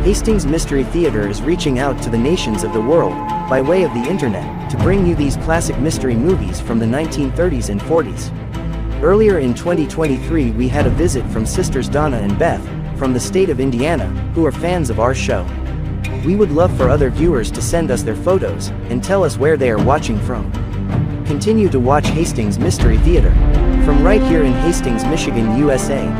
Hastings Mystery Theater is reaching out to the nations of the world, by way of the internet, to bring you these classic mystery movies from the 1930s and 40s. Earlier in 2023 we had a visit from sisters Donna and Beth, from the state of Indiana, who are fans of our show. We would love for other viewers to send us their photos, and tell us where they are watching from. Continue to watch Hastings Mystery Theater, from right here in Hastings, Michigan, USA.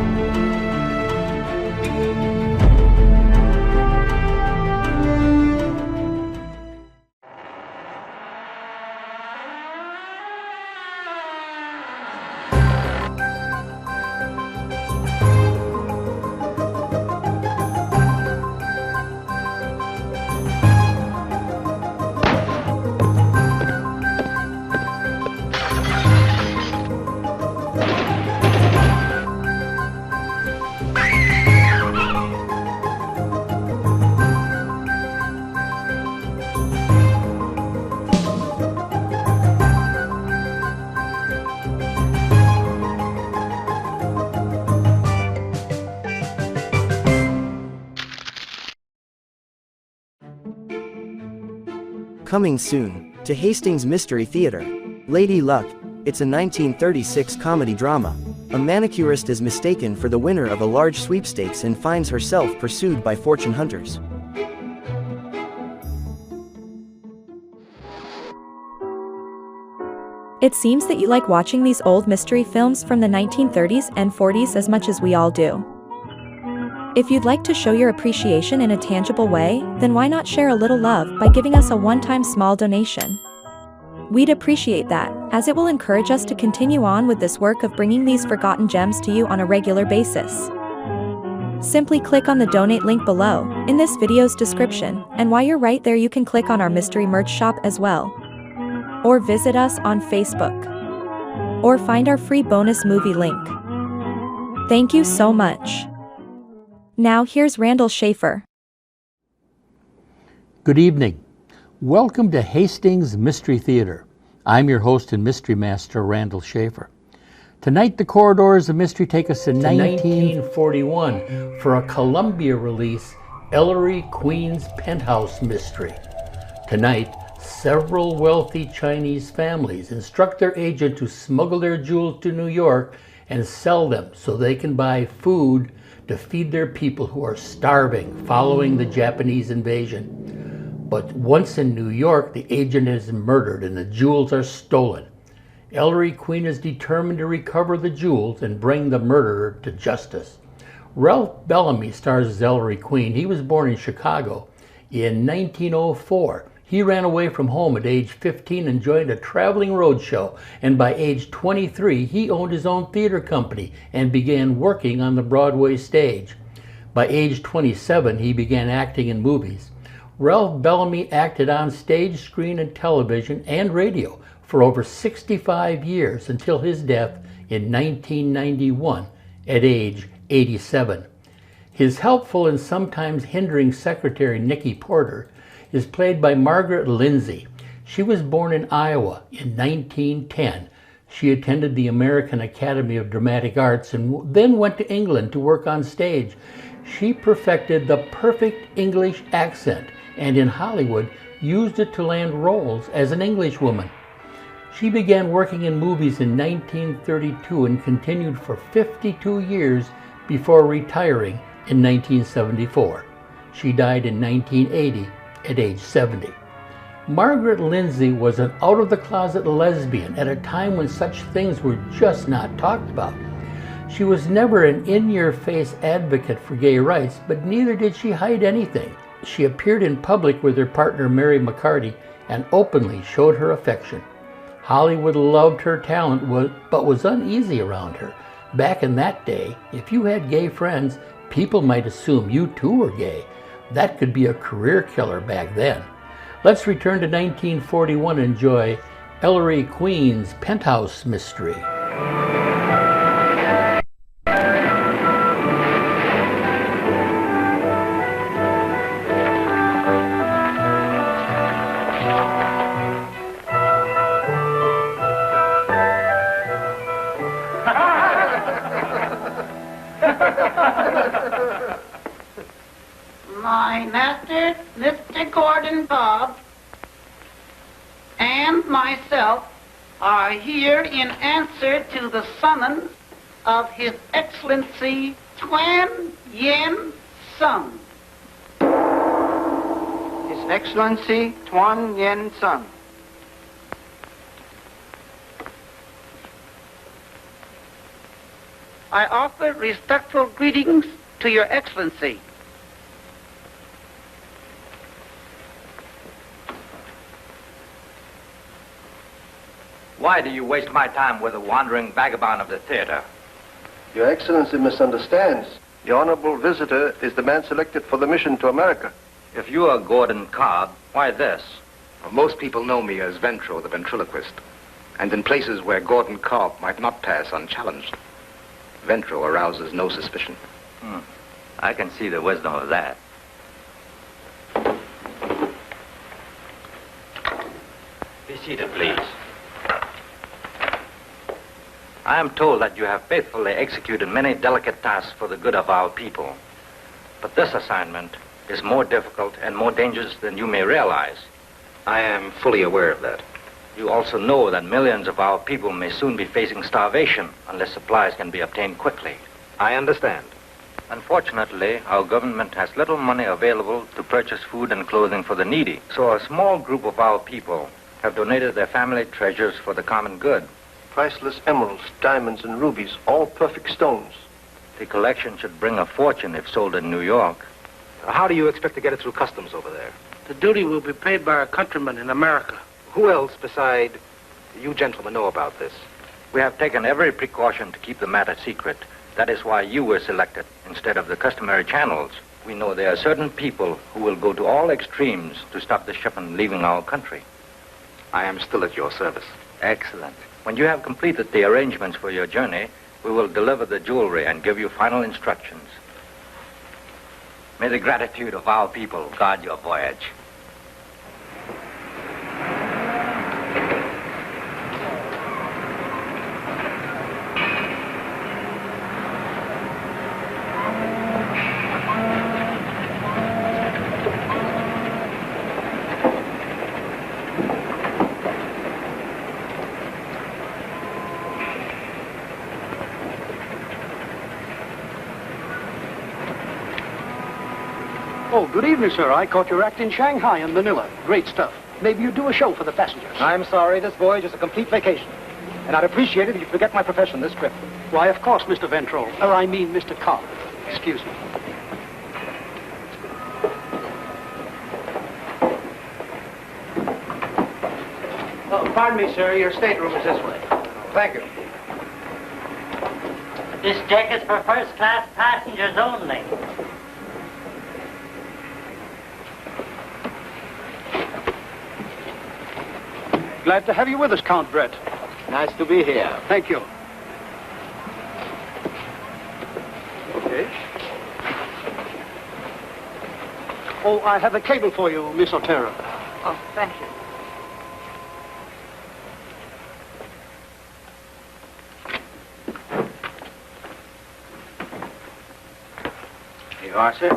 Coming soon, to Hastings Mystery Theater. Lady Luck. It's a 1936 comedy drama. A manicurist is mistaken for the winner of a large sweepstakes and finds herself pursued by fortune hunters. It seems that you like watching these old mystery films from the 1930s and 40s as much as we all do. If you'd like to show your appreciation in a tangible way, then why not share a little love by giving us a one-time small donation? We'd appreciate that, as it will encourage us to continue on with this work of bringing these forgotten gems to you on a regular basis. Simply click on the donate link below, in this video's description, and while you're right there you can click on our mystery merch shop as well. Or visit us on Facebook. Or find our free bonus movie link. Thank you so much. Now here's Randall Schaefer. Good evening. Welcome to Hastings Mystery Theater. I'm your host and mystery master, Randall Schaefer. Tonight the corridors of mystery take us to 1941 for a Columbia release, Ellery Queen's Penthouse Mystery. Tonight, several wealthy Chinese families instruct their agent to smuggle their jewels to New York and sell them so they can buy food to feed their people who are starving following the Japanese invasion. But once in New York, the agent is murdered and the jewels are stolen. Ellery Queen is determined to recover the jewels and bring the murderer to justice. Ralph Bellamy stars as Ellery Queen. He was born in Chicago in 1904. He ran away from home at age 15 and joined a traveling roadshow, and by age 23 he owned his own theater company and began working on the Broadway stage. By age 27 he began acting in movies. Ralph Bellamy acted on stage, screen, and television and radio for over 65 years until his death in 1991 at age 87. His helpful and sometimes hindering secretary, Nicky Porter, is played by Margaret Lindsay. She was born in Iowa in 1910. She attended the American Academy of Dramatic Arts and then went to England to work on stage. She perfected the perfect English accent and in Hollywood used it to land roles as an Englishwoman. She began working in movies in 1932 and continued for 52 years before retiring in 1974. She died in 1980 at age 70. Margaret Lindsay was an out-of-the-closet lesbian at a time when such things were just not talked about. She was never an in-your-face advocate for gay rights, but neither did she hide anything. She appeared in public with her partner Mary McCarty and openly showed her affection. Hollywood loved her talent but was uneasy around her. Back in that day, if you had gay friends, people might assume you too were gay. That could be a career killer back then. Let's return to 1941 and enjoy Ellery Queen's Penthouse Mystery. My My master, Mr. Gordon Cobb, and myself are here in answer to the summons of His Excellency Tuan Yen Sung. His Excellency Tuan Yen Sung. I offer respectful greetings to Your Excellency. Why do you waste my time with a wandering vagabond of the theater? Your Excellency misunderstands. The honorable visitor is the man selected for the mission to America. If you are Gordon Cobb, why this? Well, most people know me as Ventro, the ventriloquist. And in places where Gordon Cobb might not pass unchallenged, Ventro arouses no suspicion. I can see the wisdom of that. Be seated, please. I am told that you have faithfully executed many delicate tasks for the good of our people. But this assignment is more difficult and more dangerous than you may realize. I am fully aware of that. You also know that millions of our people may soon be facing starvation unless supplies can be obtained quickly. I understand. Unfortunately, our government has little money available to purchase food and clothing for the needy. So a small group of our people have donated their family treasures for the common good. Priceless emeralds, diamonds, and rubies, all perfect stones. The collection should bring a fortune if sold in New York. How do you expect to get it through customs over there? The duty will be paid by our countrymen in America. Who else beside you gentlemen know about this? We have taken every precaution to keep the matter secret. That is why you were selected instead of the customary channels. We know there are certain people who will go to all extremes to stop the shipment leaving our country. I am still at your service. Excellent. When you have completed the arrangements for your journey, we will deliver the jewelry and give you final instructions. May the gratitude of our people guard your voyage. Oh, good evening, sir. I caught your act in Shanghai and Manila. Great stuff. Maybe you do a show for the passengers. I'm sorry. This voyage is a complete vacation. And I'd appreciate it if you'd forget my profession this trip. Why, of course, Mr. Ventro. Or I mean, Mr. Cobb. Excuse me. Oh, pardon me, sir. Your stateroom is this way. Thank you. This deck is for first-class passengers only. Glad to have you with us, Count Brett. Nice to be here. Thank you. Okay. Oh, I have a cable for you, Miss Otero. Oh, thank you. Here you are, sir.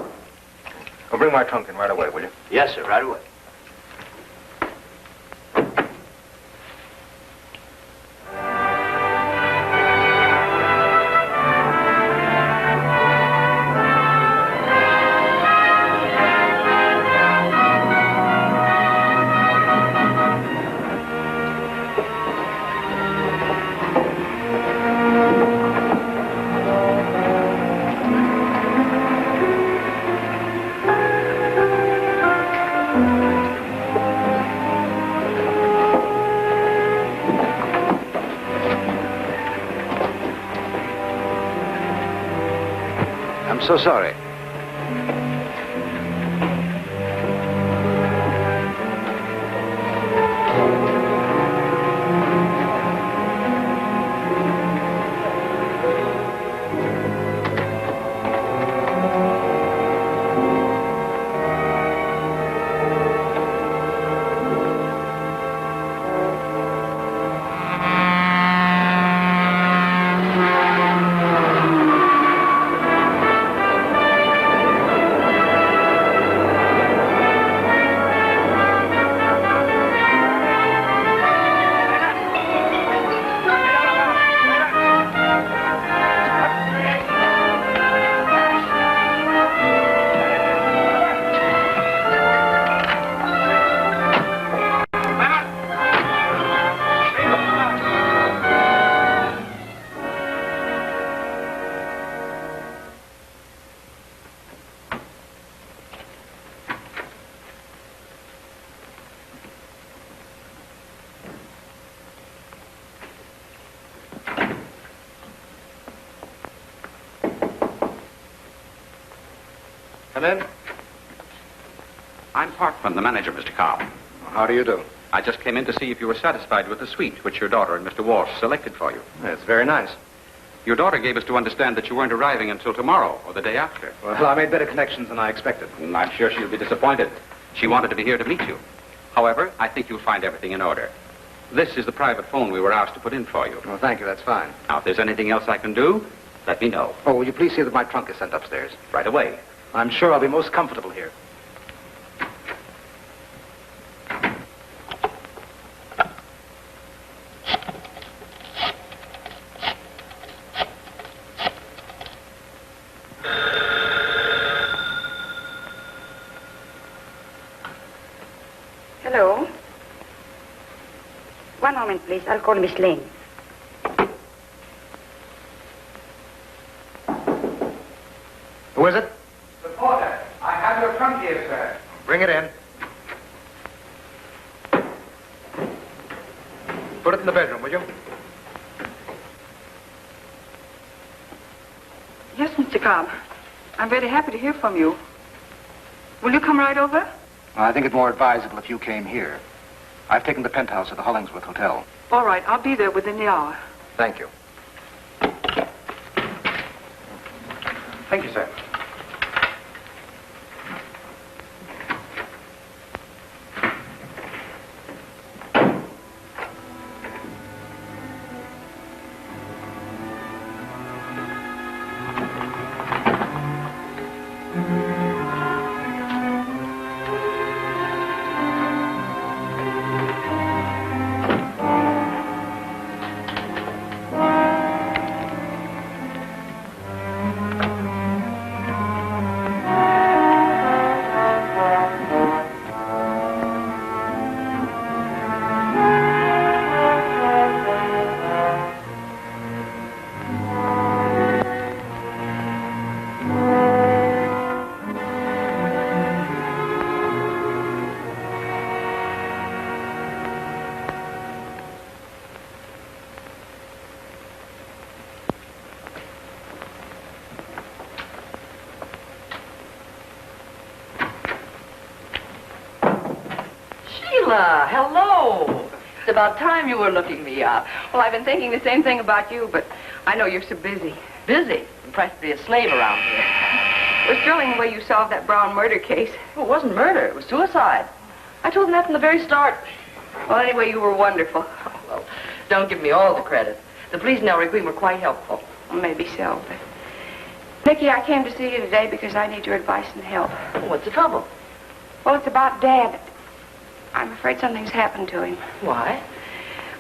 Well, bring my trunk in right away, will you? Yes, sir. Right away. I'm so sorry. Come in. I'm Parkman, the manager, Mr. Cobb. How do you do? I just came in to see if you were satisfied with the suite which your daughter and Mr. Walsh selected for you. It's very nice. Your daughter gave us to understand that you weren't arriving until tomorrow or the day after. Well, I made better connections than I expected. And I'm sure she'll be disappointed. She wanted to be here to meet you. However, I think you'll find everything in order. This is the private phone we were asked to put in for you. Well, thank you. That's fine. Now, if there's anything else I can do, let me know. Oh, will you please see that my trunk is sent upstairs? Right away. I'm sure I'll be most comfortable here. Hello. One moment, please. I'll call Miss Lane. Who is it? The porter. I have your trunk here, sir. Bring it in. Put it in the bedroom, will you? Yes, Mr. Cobb. I'm very happy to hear from you. Will you come right over? I think it more advisable if you came here. I've taken the penthouse at the Hollingsworth Hotel. All right. I'll be there within the hour. Thank you. Thank you, sir. Sheila, hello. It's about time you were looking me up. Well, I've been thinking the same thing about you, but I know you're so busy. Busy? I'm practically a slave around here. It was thrilling the way you solved that Brown murder case. Well, it wasn't murder. It was suicide. I told them that from the very start. Well, anyway, you were wonderful. Oh, well, don't give me all the credit. The police in Ellery were quite helpful. Well, maybe so, but... Nicky, I came to see you today because I need your advice and help. Well, what's the trouble? Well, it's about Dad. I'm afraid something's happened to him. Why?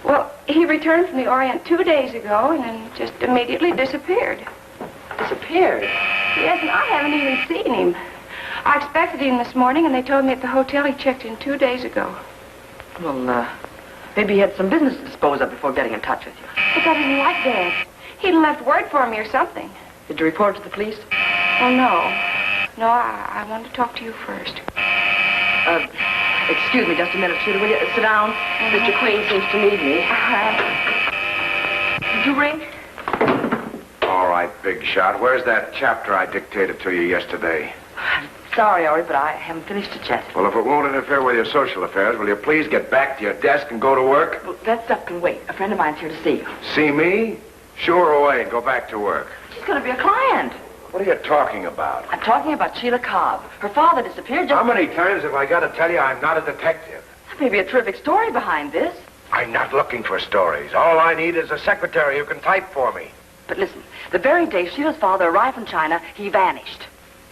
Well, he returned from the Orient 2 days ago and then just immediately disappeared. Disappeared? Yes, and I haven't even seen him. I expected him this morning, and they told me at the hotel he checked in 2 days ago. Well, maybe he had some business to dispose of before getting in touch with you. But that isn't like Dad. He'd left word for me or something. Did you report it to the police? Oh, no. No, I wanted to talk to you first. Excuse me just a minute, Sheila. Will you sit down? Mr. Queen seems to need me. Did you ring? All right, big shot. Where's that chapter I dictated to you yesterday? I'm sorry, Ellery, but I haven't finished it yet. Well, if it won't interfere with your social affairs, will you please get back to your desk and go to work? Well, that stuff can wait. A friend of mine's here to see you. See me? Shoo her away and go back to work. She's going to be a client. What are you talking about? I'm talking about Sheila Cobb. Her father disappeared just... How many times have I got to tell you I'm not a detective? There may be a terrific story behind this. I'm not looking for stories. All I need is a secretary who can type for me. But listen, the very day Sheila's father arrived from China, he vanished.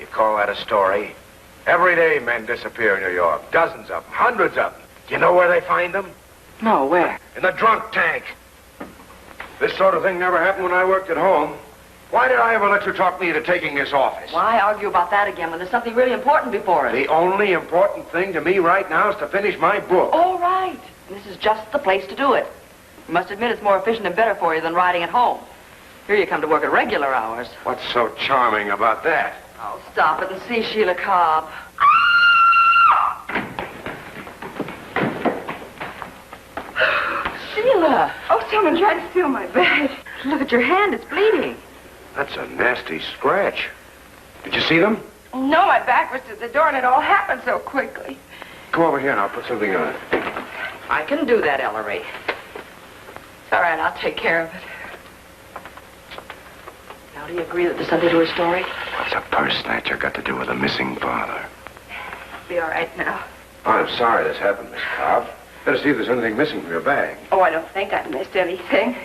You call that a story? Every day men disappear in New York. Dozens of them, hundreds of them. Do you know where they find them? No, where? In the drunk tank. This sort of thing never happened when I worked at home. Why did I ever let you talk me into taking this office? Why argue about that again when there's something really important before us? The only important thing to me right now is to finish my book. All right. This is just the place to do it. You must admit it's more efficient and better for you than riding at home. Here you come to work at regular hours. What's so charming about that? Oh, stop it and see Sheila Cobb. Sheila! Oh, someone tried to steal my bag. Look at your hand. It's bleeding. That's a nasty scratch. Did you see them? No, my back was to the door and it all happened so quickly. Come over here and I'll put something on. I can do that, Ellery. It's all right, I'll take care of it. Now, do you agree that there's something to her story? What's a purse snatcher got to do with a missing father? Be all right now. Oh, I'm sorry this happened, Miss Cobb. Better see if there's anything missing from your bag. Oh, I don't think I missed anything.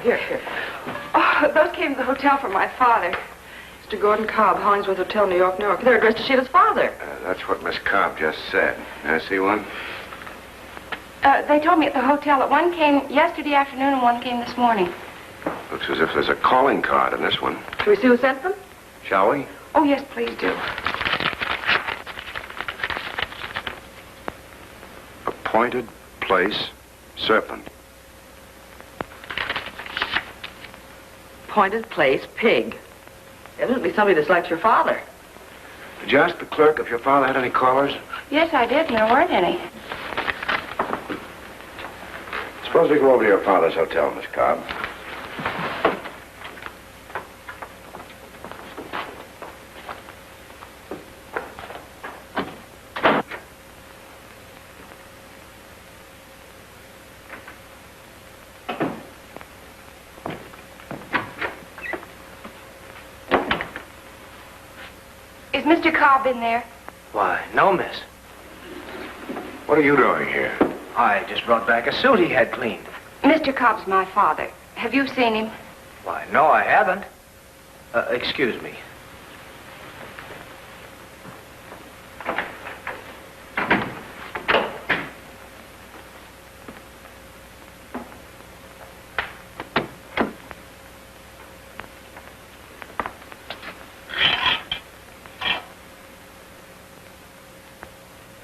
Here. Oh, those came to the hotel from my father. Mr. Gordon Cobb, Hollingsworth Hotel, New York, New York. They're addressed to Sheila's father. That's what Miss Cobb just said. May I see one? They told me at the hotel that one came yesterday afternoon and one came this morning. Looks as if there's a calling card in this one. Can we see who sent them? Shall we? Oh, yes, please do. Appointed place, Serpent. Appointed place, Pig. Evidently somebody that's like your father. Did you ask the clerk if your father had any callers? Yes, I did, and there weren't any. Suppose we go over to your father's hotel, Miss Cobb. Is Mr. Cobb in there? Why, no, miss. What are you doing here? I just brought back a suit he had cleaned. Mr. Cobb's my father. Have you seen him? Why, no, I haven't. Excuse me.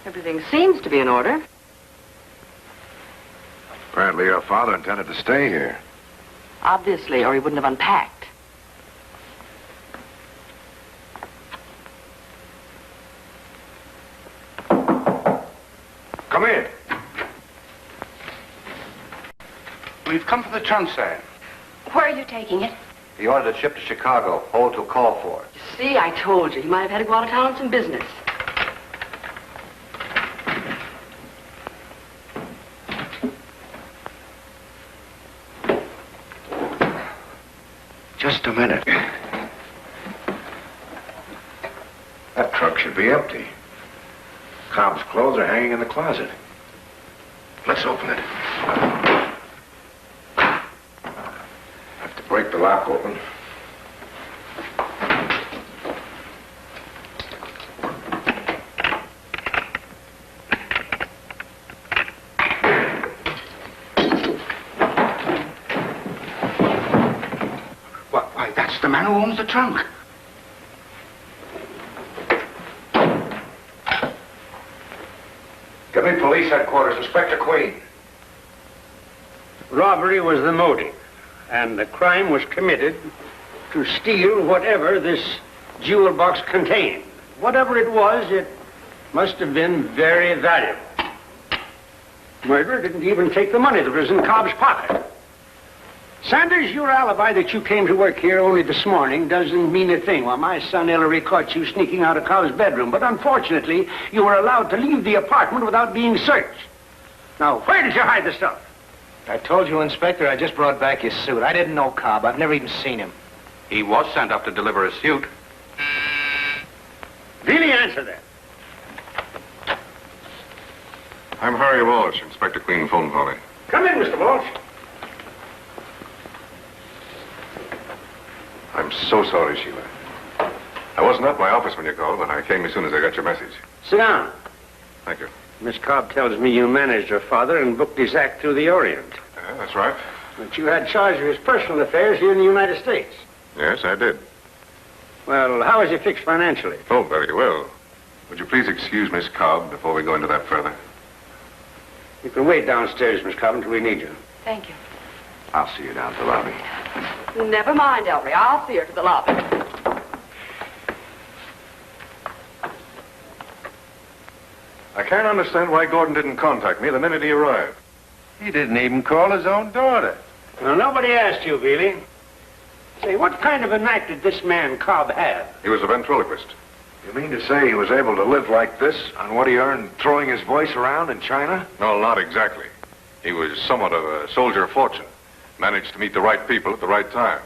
Everything seems to be in order. Apparently your father intended to stay here. Obviously, or he wouldn't have unpacked. Come in. We've come for the trunk, sir. Where are you taking it? He ordered it shipped to Chicago. Hold till call for it. See, I told you. He might have had to go out of town on some business. Just a minute. That trunk should be empty. Cobb's clothes are hanging in the closet. Let's open it. Have to break the lock open. Why, that's the man who owns the trunk. Give me police headquarters, Inspector Queen. Robbery was the motive, and the crime was committed to steal whatever this jewel box contained. Whatever it was, it must have been very valuable. Murderer didn't even take the money that was in Cobb's pocket. Sanders, your alibi that you came to work here only this morning doesn't mean a thing. Well, my son Ellery caught you sneaking out of Cobb's bedroom, but unfortunately, you were allowed to leave the apartment without being searched. Now, where did you hide the stuff? I told you, Inspector, I just brought back his suit. I didn't know Cobb. I've never even seen him. He was sent up to deliver a suit. Really answer that. I'm Harry Walsh, Inspector Queen phone calling. Come in, Mr. Walsh. I'm so sorry, Sheila. I wasn't at my office when you called, but I came as soon as I got your message. Sit down. Thank you. Miss Cobb tells me you managed her father and booked his act through the Orient. Yeah, that's right. But you had charge of his personal affairs here in the United States. Yes, I did. Well, how is he fixed financially? Oh, very well. Would you please excuse Miss Cobb before we go into that further? You can wait downstairs, Miss Cobb, until we need you. Thank you. I'll see you down at the lobby. Never mind, Ellery. I'll see her to the lobby. I can't understand why Gordon didn't contact me the minute he arrived. He didn't even call his own daughter. Well, nobody asked you, Bealey. Say, what kind of a night did this man Cobb have? He was a ventriloquist. You mean to say he was able to live like this on what he earned throwing his voice around in China? No, not exactly. He was somewhat of a soldier of fortune. Managed to meet the right people at the right time.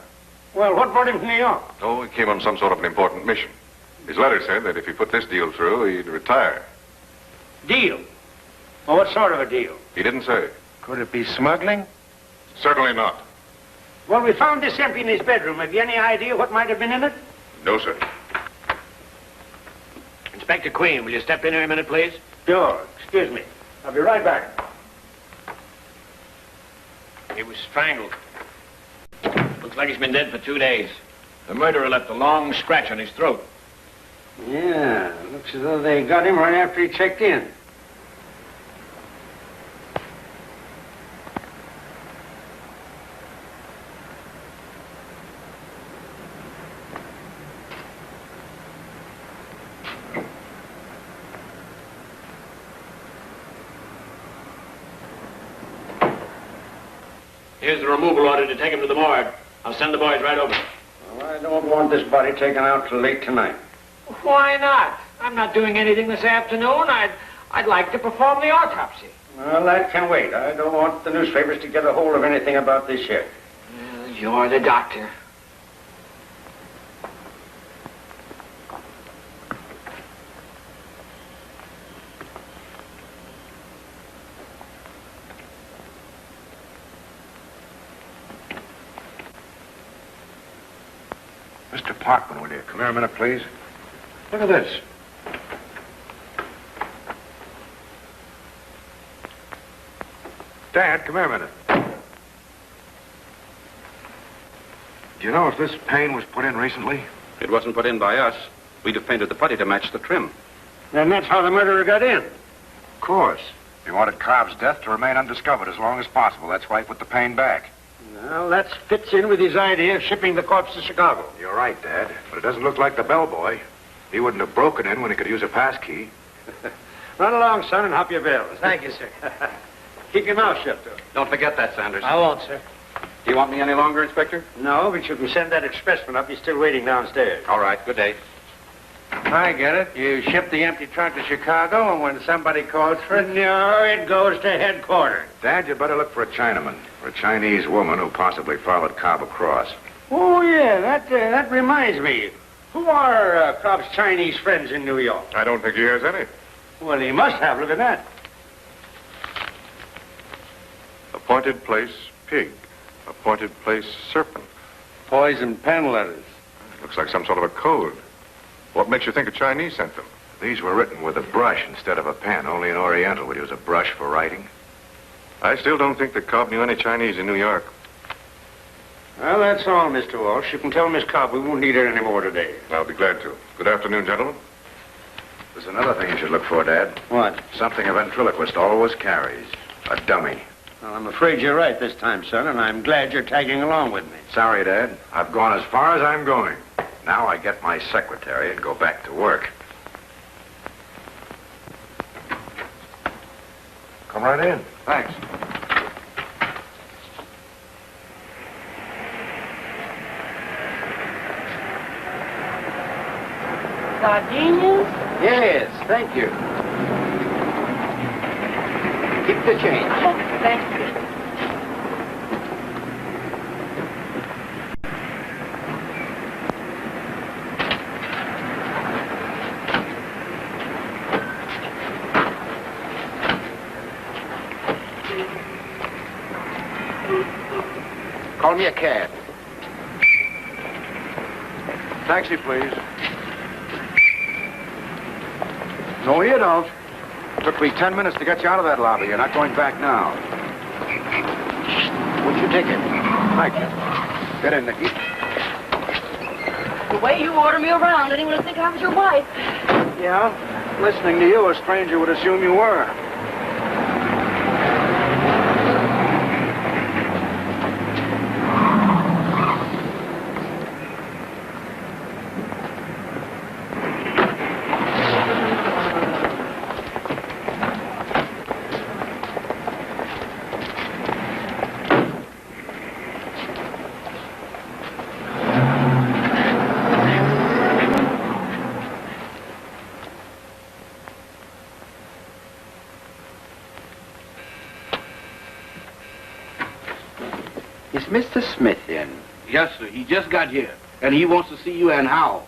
Well, what brought him to New York? Oh, he came on some sort of an important mission. His letter said that if he put this deal through, he'd retire. Deal? Well, what sort of a deal? He didn't say. Could it be smuggling? Certainly not. Well, we found this empty in his bedroom. Have you any idea what might have been in it? No, sir. Inspector Queen, will you step in here a minute, please? Sure. Excuse me. I'll be right back. He was strangled. Looks like he's been dead for 2 days. The murderer left a long scratch on his throat. Yeah, looks as though they got him right after he checked in. Here's the removal order to take him to the morgue. I'll send the boys right over. Well, I don't want this body taken out till late tonight. Why not? I'm not doing anything this afternoon. I'd like to perform the autopsy. Well, that can wait. I don't want the newspapers to get a hold of anything about this yet. Well, you're the doctor. Mr. Parkman, will you come here a minute, please? Look at this. Dad, come here a minute. Do you know if this pane was put in recently? It wasn't put in by us. We'd have painted the putty to match the trim. Then that's how the murderer got in. Of course. He wanted Cobb's death to remain undiscovered as long as possible. That's why he put the pane back. Well, that fits in with his idea of shipping the corpse to Chicago. You're right, Dad. But it doesn't look like the bellboy. He wouldn't have broken in when he could use a pass key. Run along, son, and hop your bells. Thank you, sir. Keep your mouth shut, though. Don't forget that, Sanders. I won't, sir. Do you want me any longer, Inspector? No, but you can send that expressman up. He's still waiting downstairs. All right. Good day. I get it. You ship the empty trunk to Chicago, and when somebody calls for it, no, it goes to headquarters. Dad, you better look for a Chinaman, or a Chinese woman who possibly followed Cobb across. Oh, yeah, that reminds me. Who are Cobb's Chinese friends in New York? I don't think he has any. Well, he must have. Look at that. Appointed place, pig. Appointed place, serpent. Poison pen letters. Looks like some sort of a code. What makes you think a Chinese sent them? These were written with a brush instead of a pen. Only an Oriental would use a brush for writing. I still don't think that Cobb knew any Chinese in New York. Well, that's all, Mr. Walsh. You can tell Miss Cobb we won't need her anymore today. I'll be glad to. Good afternoon, gentlemen. There's another thing you should look for, Dad. What? Something a ventriloquist always carries. A dummy. Well, I'm afraid you're right this time, son, and I'm glad you're tagging along with me. Sorry, Dad. I've gone as far as I'm going. Now I get my secretary and go back to work. Come right in. Thanks. Gardenias? Yes, thank you. Keep the change. Thank you. Call me a cab. Taxi, please. No, you don't. Took me 10 minutes to get you out of that lobby. You're not going back now. What's your ticket? Thank you. Get in, Nicky. The way you order me around, anyone would think I was your wife. Yeah? Listening to you, a stranger would assume you were. Mr. Smith in? Yes, sir. He just got here. And he wants to see you and how.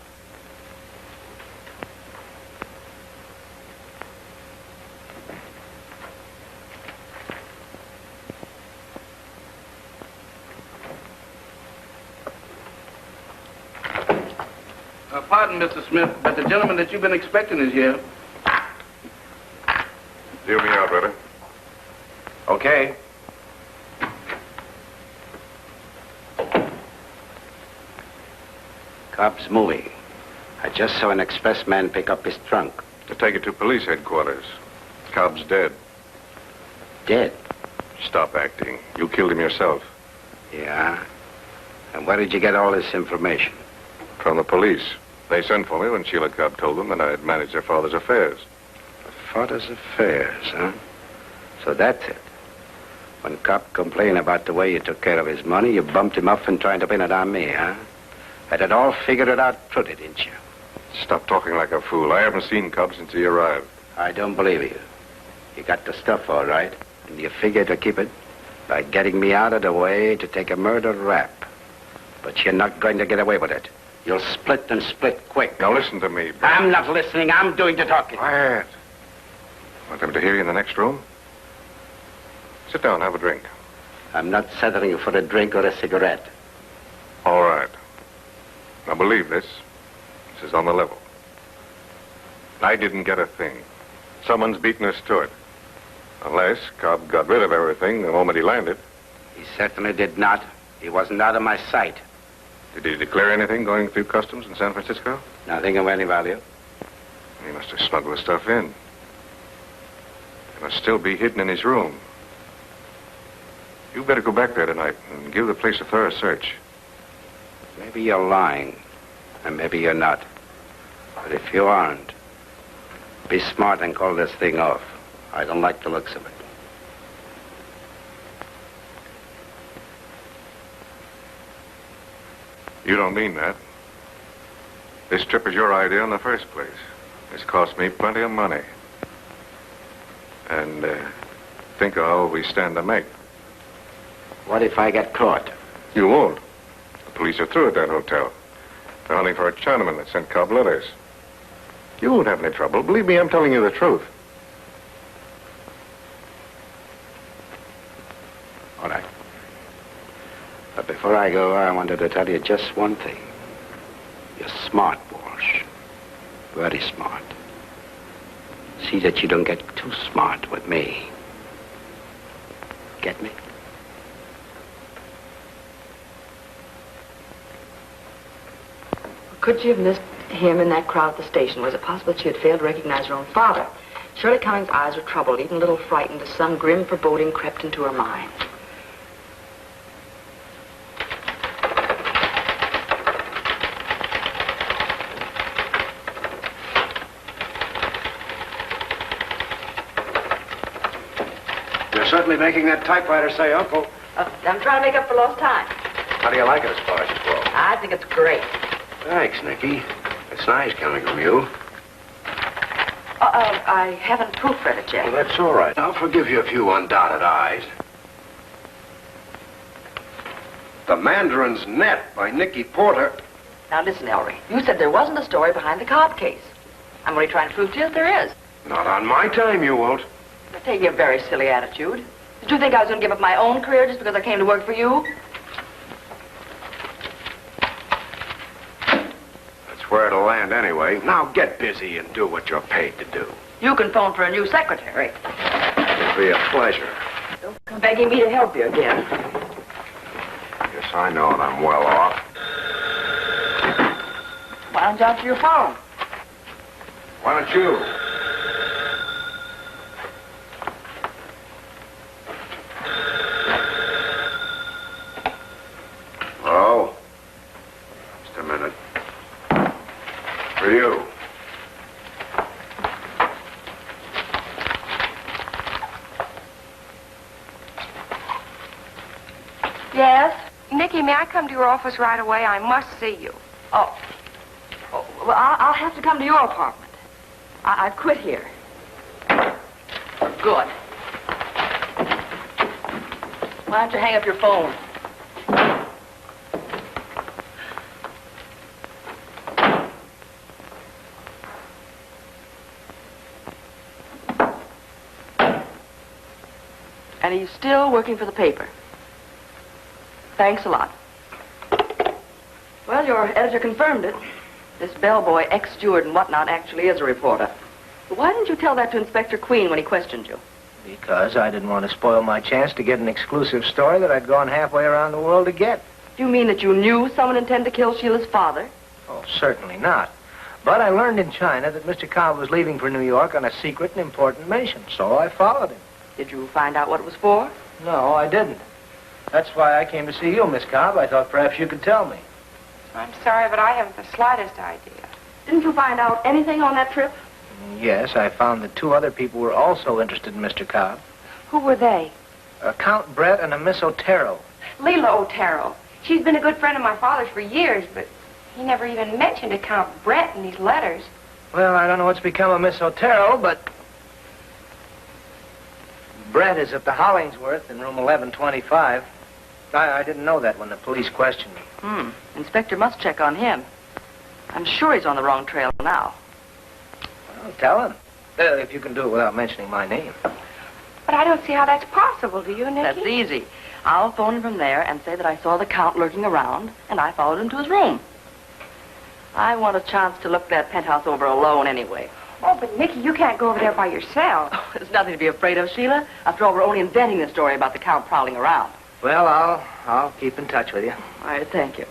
Pardon, Mr. Smith, but the gentleman that you've been expecting is here. Deal me out, brother. Okay. Cobb's moving. I just saw an expressman pick up his trunk. To take it to police headquarters. Cobb's dead. Dead? Stop acting. You killed him yourself. Yeah? And where did you get all this information? From the police. They sent for me when Sheila Cobb told them that I had managed their father's affairs. Father's affairs, huh? So that's it. When Cobb complained about the way you took care of his money, you bumped him off and tried to pin it on me, huh? Had it all figured it out pretty, didn't you? Stop talking like a fool. I haven't seen Cobb since he arrived. I don't believe you. You got the stuff all right, and you figure to keep it by getting me out of the way to take a murder rap. But you're not going to get away with it. You'll split and split quick. Now listen to me, Bill. I'm not listening. I'm doing the talking. Quiet. Want them to hear you in the next room? Sit down, have a drink. I'm not settling you for a drink or a cigarette. All right. Now believe this. This is on the level. I didn't get a thing. Someone's beaten us to it. Unless Cobb got rid of everything the moment he landed. He certainly did not. He wasn't out of my sight. Did he declare anything going through customs in San Francisco? Nothing of any value. He must have smuggled the stuff in. It must still be hidden in his room. You better go back there tonight and give the place a thorough search. Maybe you're lying, and maybe you're not. But if you aren't, be smart and call this thing off. I don't like the looks of it. You don't mean that. This trip is your idea in the first place. It's cost me plenty of money. And think of all we stand to make. What if I get caught? You won't. The police are through at that hotel. They're hunting for a Chinaman that sent Cobb letters. You won't have any trouble. Believe me, I'm telling you the truth. All right. But before I go, I wanted to tell you just one thing. You're smart, Walsh. Very smart. See that you don't get too smart with me. Get me? Could she have missed him in that crowd at the station? Was it possible that she had failed to recognize her own father? Shirley Cummings' eyes were troubled, even a little frightened, as some grim foreboding crept into her mind. You're certainly making that typewriter say uncle. I'm trying to make up for lost time. How do you like it as far as it's well? I think it's great. Thanks, Nicky. It's nice coming from you. I haven't proofread it yet. Well, that's all right. I'll forgive you a few undotted I's. The Mandarin's Net by Nicky Porter. Now listen, Ellery. You said there wasn't a story behind the Cobb case. I'm only trying to prove to you that there is. Not on my time, you won't. You're taking a very silly attitude. Did you think I was going to give up my own career just because I came to work for you? That's where it'll land anyway. Now get busy and do what you're paid to do. You can phone for a new secretary. It'll be a pleasure. Don't come begging me to help you again. Yes, I know, and I'm well off. Why don't you answer your phone? Why don't you? Oh. Just a minute. For you. Yes? Nicky, may I come to your office right away? I must see you. Oh, well, I'll have to come to your apartment. I've quit here. Good. Why don't you hang up your phone? And he's still working for the paper. Thanks a lot. Well, your editor confirmed it. This bellboy, ex-steward and whatnot, actually is a reporter. But why didn't you tell that to Inspector Queen when he questioned you? Because I didn't want to spoil my chance to get an exclusive story that I'd gone halfway around the world to get. You mean that you knew someone intended to kill Sheila's father? Oh, certainly not. But I learned in China that Mr. Cobb was leaving for New York on a secret and important mission, so I followed him. Did you find out what it was for? No, I didn't. That's why I came to see you, Miss Cobb. I thought perhaps you could tell me. I'm sorry, but I haven't the slightest idea. Didn't you find out anything on that trip? Yes, I found that 2 other people were also interested in Mr. Cobb. Who were they? Count Brett and a Miss Otero. Leila Otero. She's been a good friend of my father's for years, but he never even mentioned a Count Brett in these letters. Well, I don't know what's become of Miss Otero, but Brett is at the Hollingsworth in room 1125. I didn't know that when the police questioned me. Inspector must check on him. I'm sure he's on the wrong trail now. Well, tell him. If you can do it without mentioning my name. But I don't see how that's possible, do you, Nicky? That's easy. I'll phone him from there and say that I saw the Count lurking around, and I followed him to his room. I want a chance to look that penthouse over alone anyway. Oh, but Nicky, you can't go over there by yourself. Oh, there's nothing to be afraid of, Sheila. After all, we're only inventing the story about the Count prowling around. Well, I'll keep in touch with you. All right, thank you.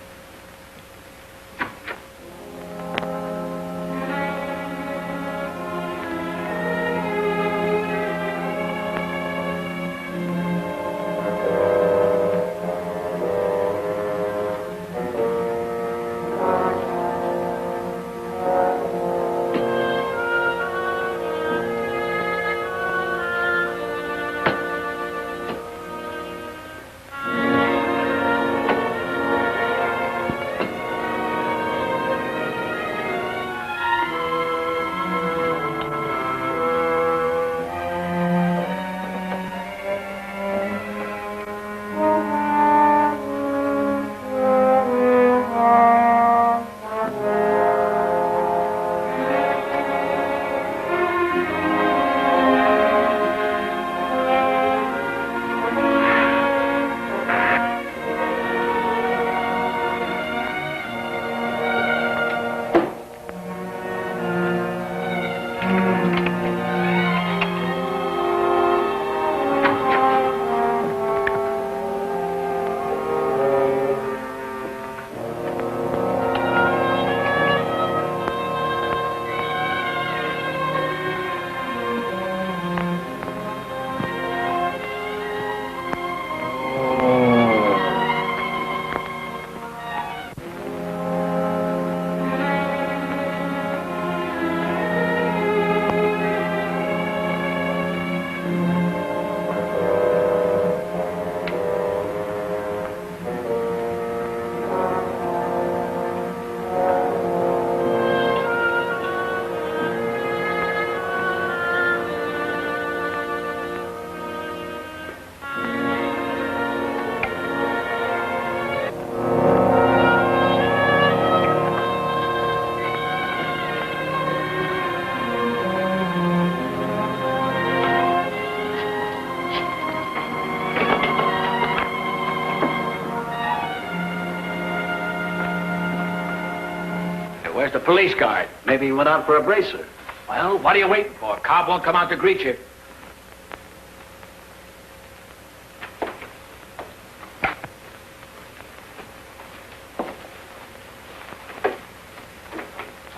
Where's the police guard? Maybe he went out for a bracer. Well, what are you waiting for? Cobb won't come out to greet you.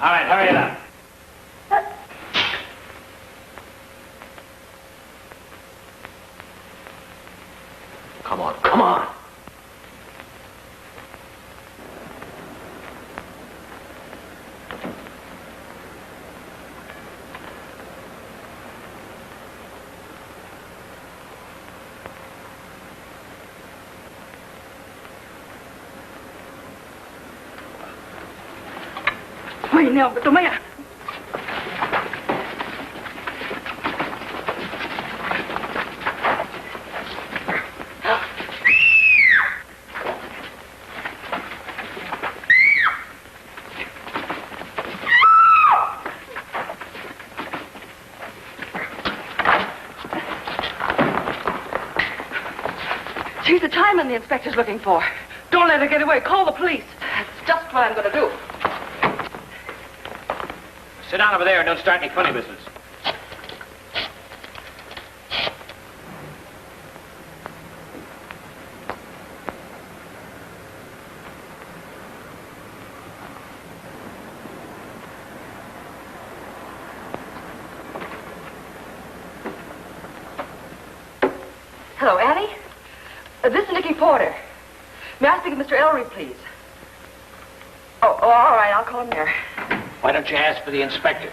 All right, hurry it up. Come on, come on. No, but toma ya. diamond the inspector's looking for. Don't let her get away. Call the police. That's just what I'm going to do. Sit down over there and don't start any funny business. Hello, Annie. This is Nicky Porter. May I speak with Mr. Ellery, please? Oh, all right. I'll call him there. Why don't you ask for the inspector?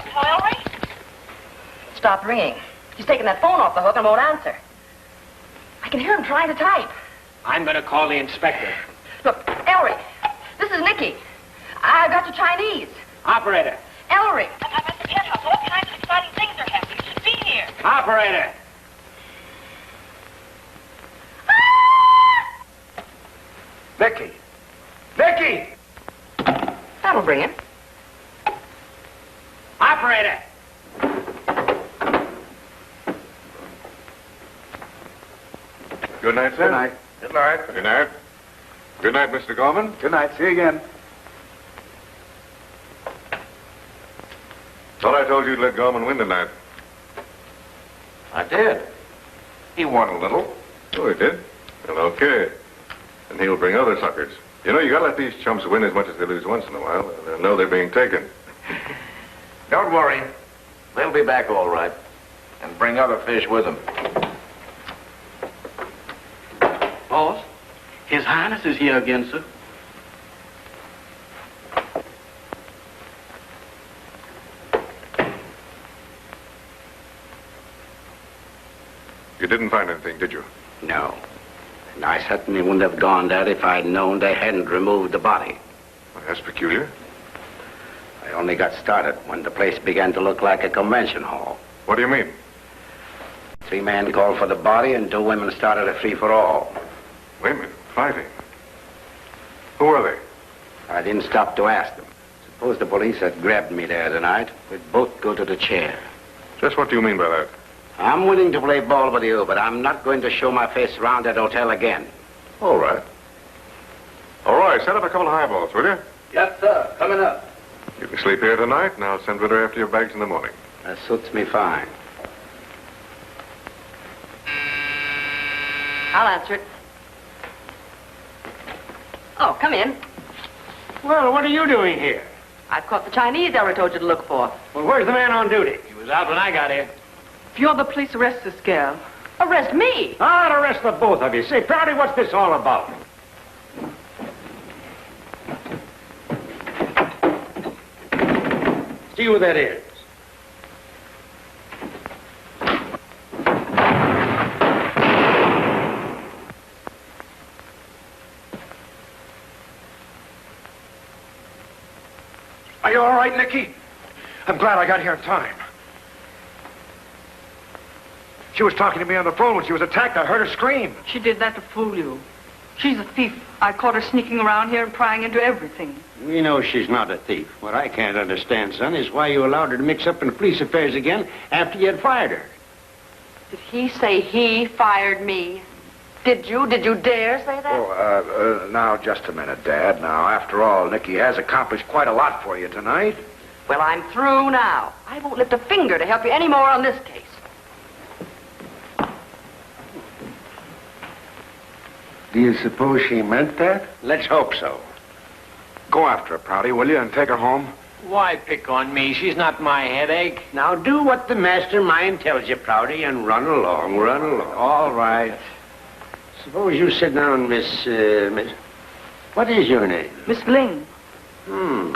Hello, Ellery? Stopped ringing. He's taking that phone off the hook and won't answer. I can hear him trying to type. I'm going to call the inspector. Look, Ellery, this is Nicky. I got your Chinese. Operator. Ellery. I'm at the Penthouse. All kinds of exciting things are happening. You should be here. Operator. Nicky! Nicky! That'll bring him. Operator. Good night, sir. Good night. Good night. Good night. Good night, Mr. Gorman. Good night. See you again. Thought I told you to let Gorman win tonight. I did. He won a little. Oh, he did? Well, okay. And he'll bring other suckers. You know, you gotta let these chumps win as much as they lose once in a while. They'll know they're being taken. Don't worry. They'll be back all right. And bring other fish with them. Boss, His Highness is here again, sir. You didn't find anything, did you? No. And I certainly wouldn't have gone there if I'd known they hadn't removed the body. Well, that's peculiar. I only got started when the place began to look like a convention hall. What do you mean? 3 men called for the body and 2 women started a free-for-all. Women fighting. Who are they? I didn't stop to ask them. Suppose the police had grabbed me there tonight, we'd both go to the chair. Just what do you mean by that? I'm willing to play ball with you, but I'm not going to show my face around that hotel again. All right. All right, set up a couple of highballs, will you? Yes, sir. Coming up. You can sleep here tonight, and I'll send Ritter after your bags in the morning. That suits me fine. I'll answer it. Oh, come in. Well, what are you doing here? I've caught the Chinese Ellery told you to look for. Well, where's the man on duty? He was out when I got here. If you're the police, arrest this gal. Arrest me? I'll arrest the both of you. Say, Prouty, what's this all about? See who that is. Are you all right, Nicky? I'm glad I got here in time. She was talking to me on the phone when she was attacked. I heard her scream. She did that to fool you. She's a thief. I caught her sneaking around here and prying into everything. We know she's not a thief. What I can't understand, son, is why you allowed her to mix up in police affairs again after you had fired her. Did he say he fired me? Did you? Did you dare say that? Oh, now, just a minute, Dad. Now, after all, Nicky has accomplished quite a lot for you tonight. Well, I'm through now. I won't lift a finger to help you any more on this case. Do you suppose she meant that? Let's hope so. Go after her, Prouty, will you, and take her home? Why pick on me? She's not my headache. Now do what the mastermind tells you, Prouty, and run along, run along. All right. Suppose you sit down, Miss... What is your name? Miss Ling. Well,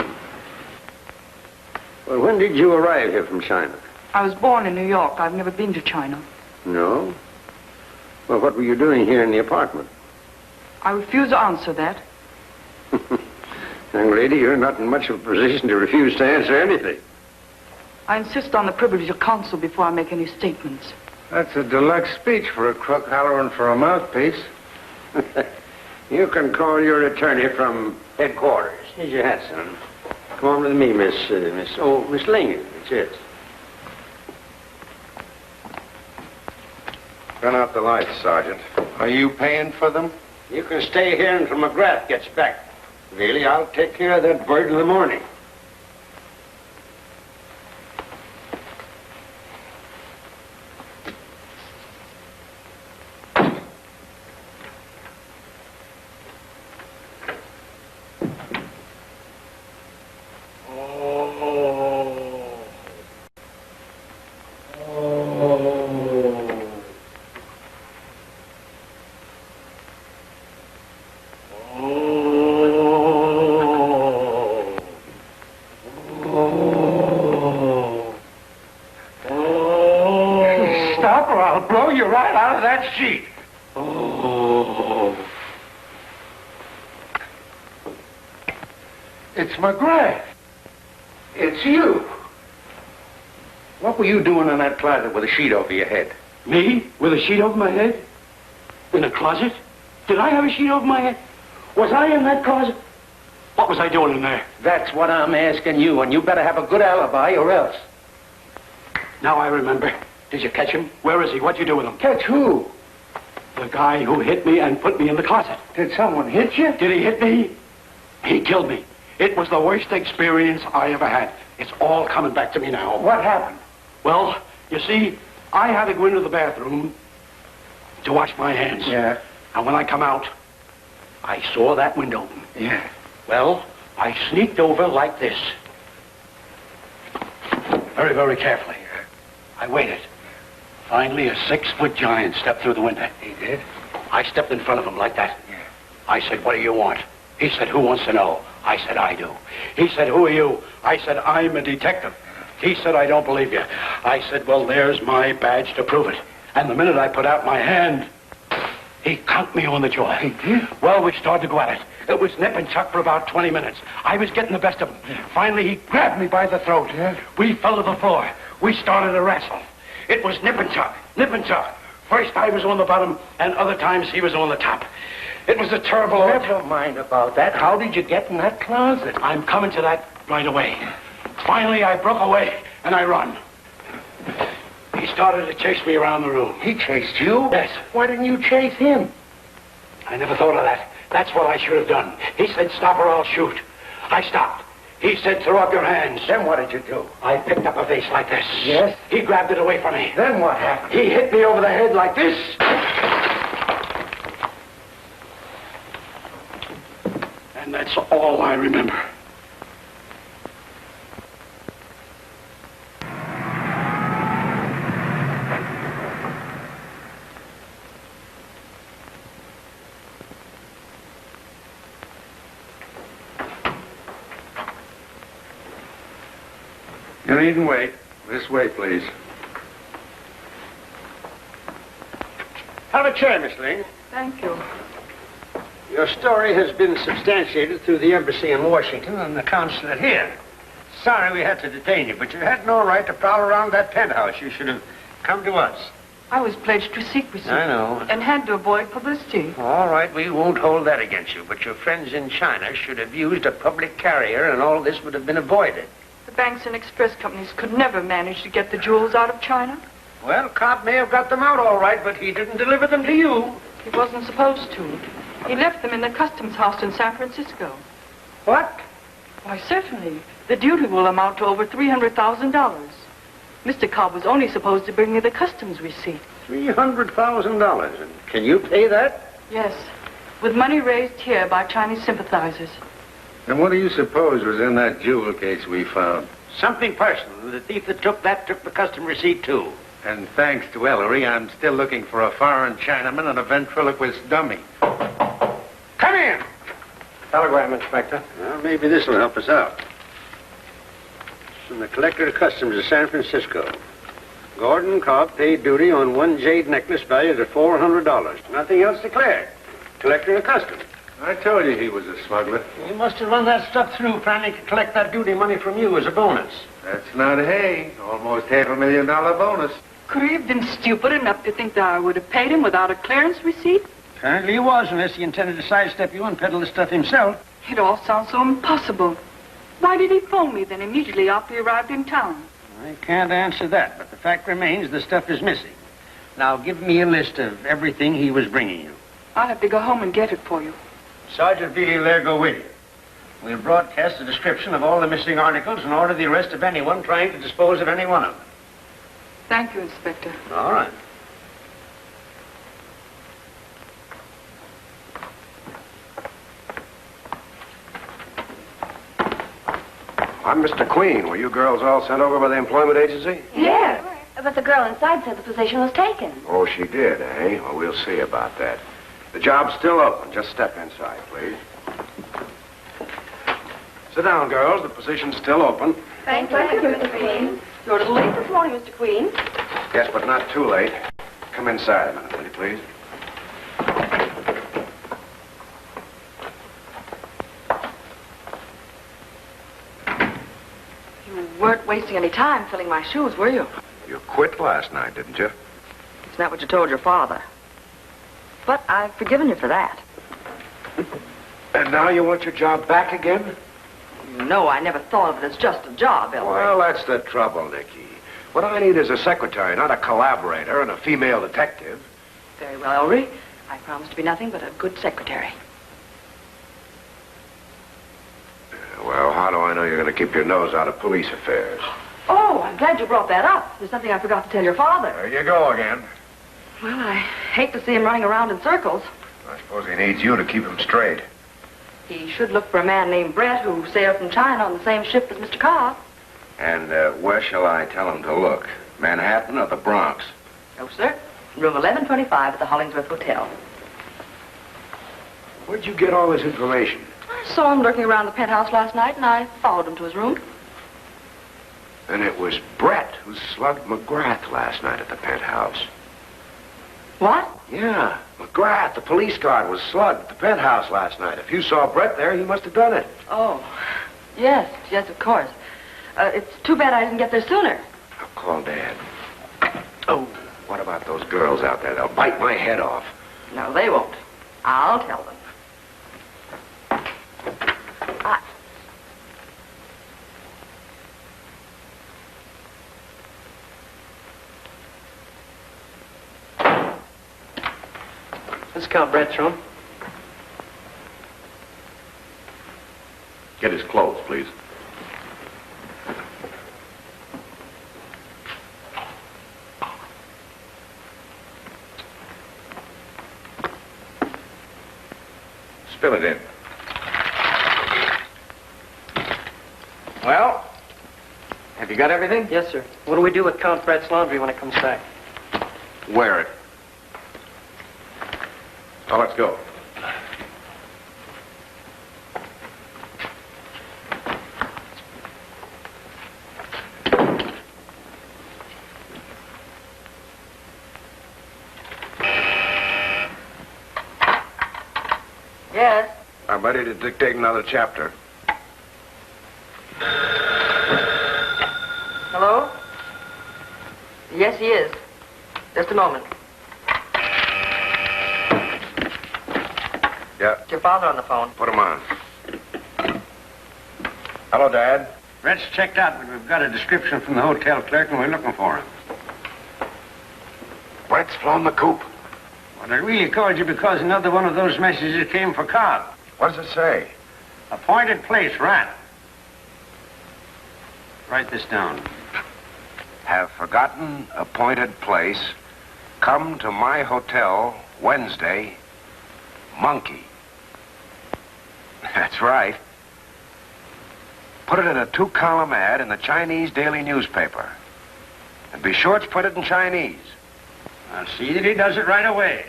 when did you arrive here from China? I was born in New York. I've never been to China. No? Well, what were you doing here in the apartment? I refuse to answer that. Young lady, you're not in much of a position to refuse to answer anything. I insist on the privilege of counsel before I make any statements. That's a deluxe speech for a crook hollering for a mouthpiece. You can call your attorney from headquarters. Here's your hat, son. Come over with me, Miss Lingan. It's yours. Turn out the lights, Sergeant. Are you paying for them? You can stay here until McGrath gets back. Really, I'll take care of that bird in the morning. It's McGrath. It's you. What were you doing in that closet with a sheet over your head? Me? With a sheet over my head? In a closet? Did I have a sheet over my head? Was I in that closet? What was I doing in there? That's what I'm asking you, and you better have a good alibi or else. Now I remember. Did you catch him? Where is he? What'd you do with him? Catch who? The guy who hit me and put me in the closet. Did someone hit you? Did he hit me? He killed me. It was the worst experience I ever had. It's all coming back to me now. What happened? Well, you see, I had to go into the bathroom to wash my hands. Yeah. And when I come out, I saw that window open. Yeah. Well, I sneaked over like this. Very, very carefully. I waited. Finally, a 6-foot giant stepped through the window. He did? I stepped in front of him like that. Yeah. I said, "What do you want?" He said, "Who wants to know?" I said, "I do." He said, "Who are you?" I said, "I'm a detective." He said, "I don't believe you." I said, "Well, there's my badge to prove it." And the minute I put out my hand, he conked me on the jaw. He did? Well, we started to go at it. It was nip and tuck for about 20 minutes. I was getting the best of him. Finally, he grabbed me by the throat. Yeah. We fell to the floor. We started to wrestle. It was nip and tuck, nip and tuck. First I was on the bottom, and other times he was on the top. It was a terrible... Never mind about that. How did you get in that closet? I'm coming to that right away. Finally, I broke away, and I run. He started to chase me around the room. He chased you? Yes. Why didn't you chase him? I never thought of that. That's what I should have done. He said, "Stop or I'll shoot." I stopped. He said, "Throw up your hands." Then what did you do? I picked up a vase like this. Yes? He grabbed it away from me. Then what happened? He hit me over the head like this. And that's all I remember. You needn't wait. This way, please. Have a chair, Miss Ling. Thank you. Your story has been substantiated through the embassy in Washington and the consulate here. Sorry we had to detain you, but you had no right to prowl around that penthouse. You should have come to us. I was pledged to secrecy. I know. And had to avoid publicity. All right, we won't hold that against you, but your friends in China should have used a public carrier, and all this would have been avoided. The banks and express companies could never manage to get the jewels out of China. Well, Cobb may have got them out all right, but he didn't deliver them to you. He wasn't supposed to. He left them in the customs house in San Francisco. What? Why, certainly. The duty will amount to over $300,000. Mr. Cobb was only supposed to bring me the customs receipt. $300,000. And can you pay that? Yes, with money raised here by Chinese sympathizers. And what do you suppose was in that jewel case we found? Something personal. The thief that took the custom receipt, too. And thanks to Ellery, I'm still looking for a foreign Chinaman and a ventriloquist dummy. Come in! Telegram, Inspector. Well, maybe this will help us out. From the Collector of Customs of San Francisco. Gordon Cobb paid duty on one jade necklace valued at $400. Nothing else declared. Collector of Customs. I told you he was a smuggler. He must have run that stuff through planning to collect that duty money from you as a bonus. That's not hay. Almost $500,000 bonus. Could he have been stupid enough to think that I would have paid him without a clearance receipt? Apparently he was, unless he intended to sidestep you and peddle the stuff himself. It all sounds so impossible. Why did he phone me then immediately after he arrived in town? I can't answer that, but the fact remains the stuff is missing. Now, give me a list of everything he was bringing you. I'll have to go home and get it for you. Sergeant Bealey will there go with you. We'll broadcast a description of all the missing articles and order the arrest of anyone trying to dispose of any one of them. Thank you, Inspector. All right. I'm Mr. Queen. Were you girls all sent over by the employment agency? Yes. But the girl inside said the position was taken. Oh, she did, eh? Well, we'll see about that. The job's still open. Just step inside, please. Sit down, girls. The position's still open. Thank you, Mr. Queen. You're a little late this morning, Mr. Queen. Yes, but not too late. Come inside a minute, will you, please? You weren't wasting any time filling my shoes, were you? You quit last night, didn't you? It's not what you told your father. But I've forgiven you for that. And now you want your job back again? No, I never thought of it as just a job, Ellery. Well, that's the trouble, Nicky. What I need is a secretary, not a collaborator and a female detective. Very well, Ellery. I promise to be nothing but a good secretary. Well, how do I know you're going to keep your nose out of police affairs? Oh, I'm glad you brought that up. There's something I forgot to tell your father. There you go again. Well, I hate to see him running around in circles. I suppose he needs you to keep him straight. He should look for a man named Brett who sailed from China on the same ship as Mr. Cobb. And where shall I tell him to look? Manhattan or the Bronx? No, sir. Room 1125 at the Hollingsworth Hotel. Where'd you get all this information? I saw him lurking around the Penthouse last night, and I followed him to his room. And it was Brett who slugged McGrath last night at the Penthouse. What? Yeah, McGrath, the police guard, was slugged at the Penthouse last night. If you saw Brett there, he must have done it. Oh, yes, of course. It's too bad I didn't get there sooner. I'll call Dad. Oh, what about those girls out there? They'll bite my head off. No, they won't. I'll tell them. Let's count Brett's room. Get his clothes, please. Spill it in. Well, have you got everything? Yes, sir. What do we do with Count Brett's laundry when it comes back? Wear it. Now, let's go. Yes? I'm ready to dictate another chapter. Hello? Yes, he is. Just a moment. Yeah. It's your father on the phone. Put him on. Hello, Dad. Brett's checked out, but we've got a description from the hotel clerk, and we're looking for him. Brett's flown the coop. Well, I really called you because another one of those messages came for Cobb. What does it say? Appointed place, rat. Write this down. Have forgotten appointed place. Come to my hotel Wednesday. Monkey. That's right. Put it in a 2-column ad in the Chinese daily newspaper. And be sure it's printed in Chinese. I'll see that he does it right away.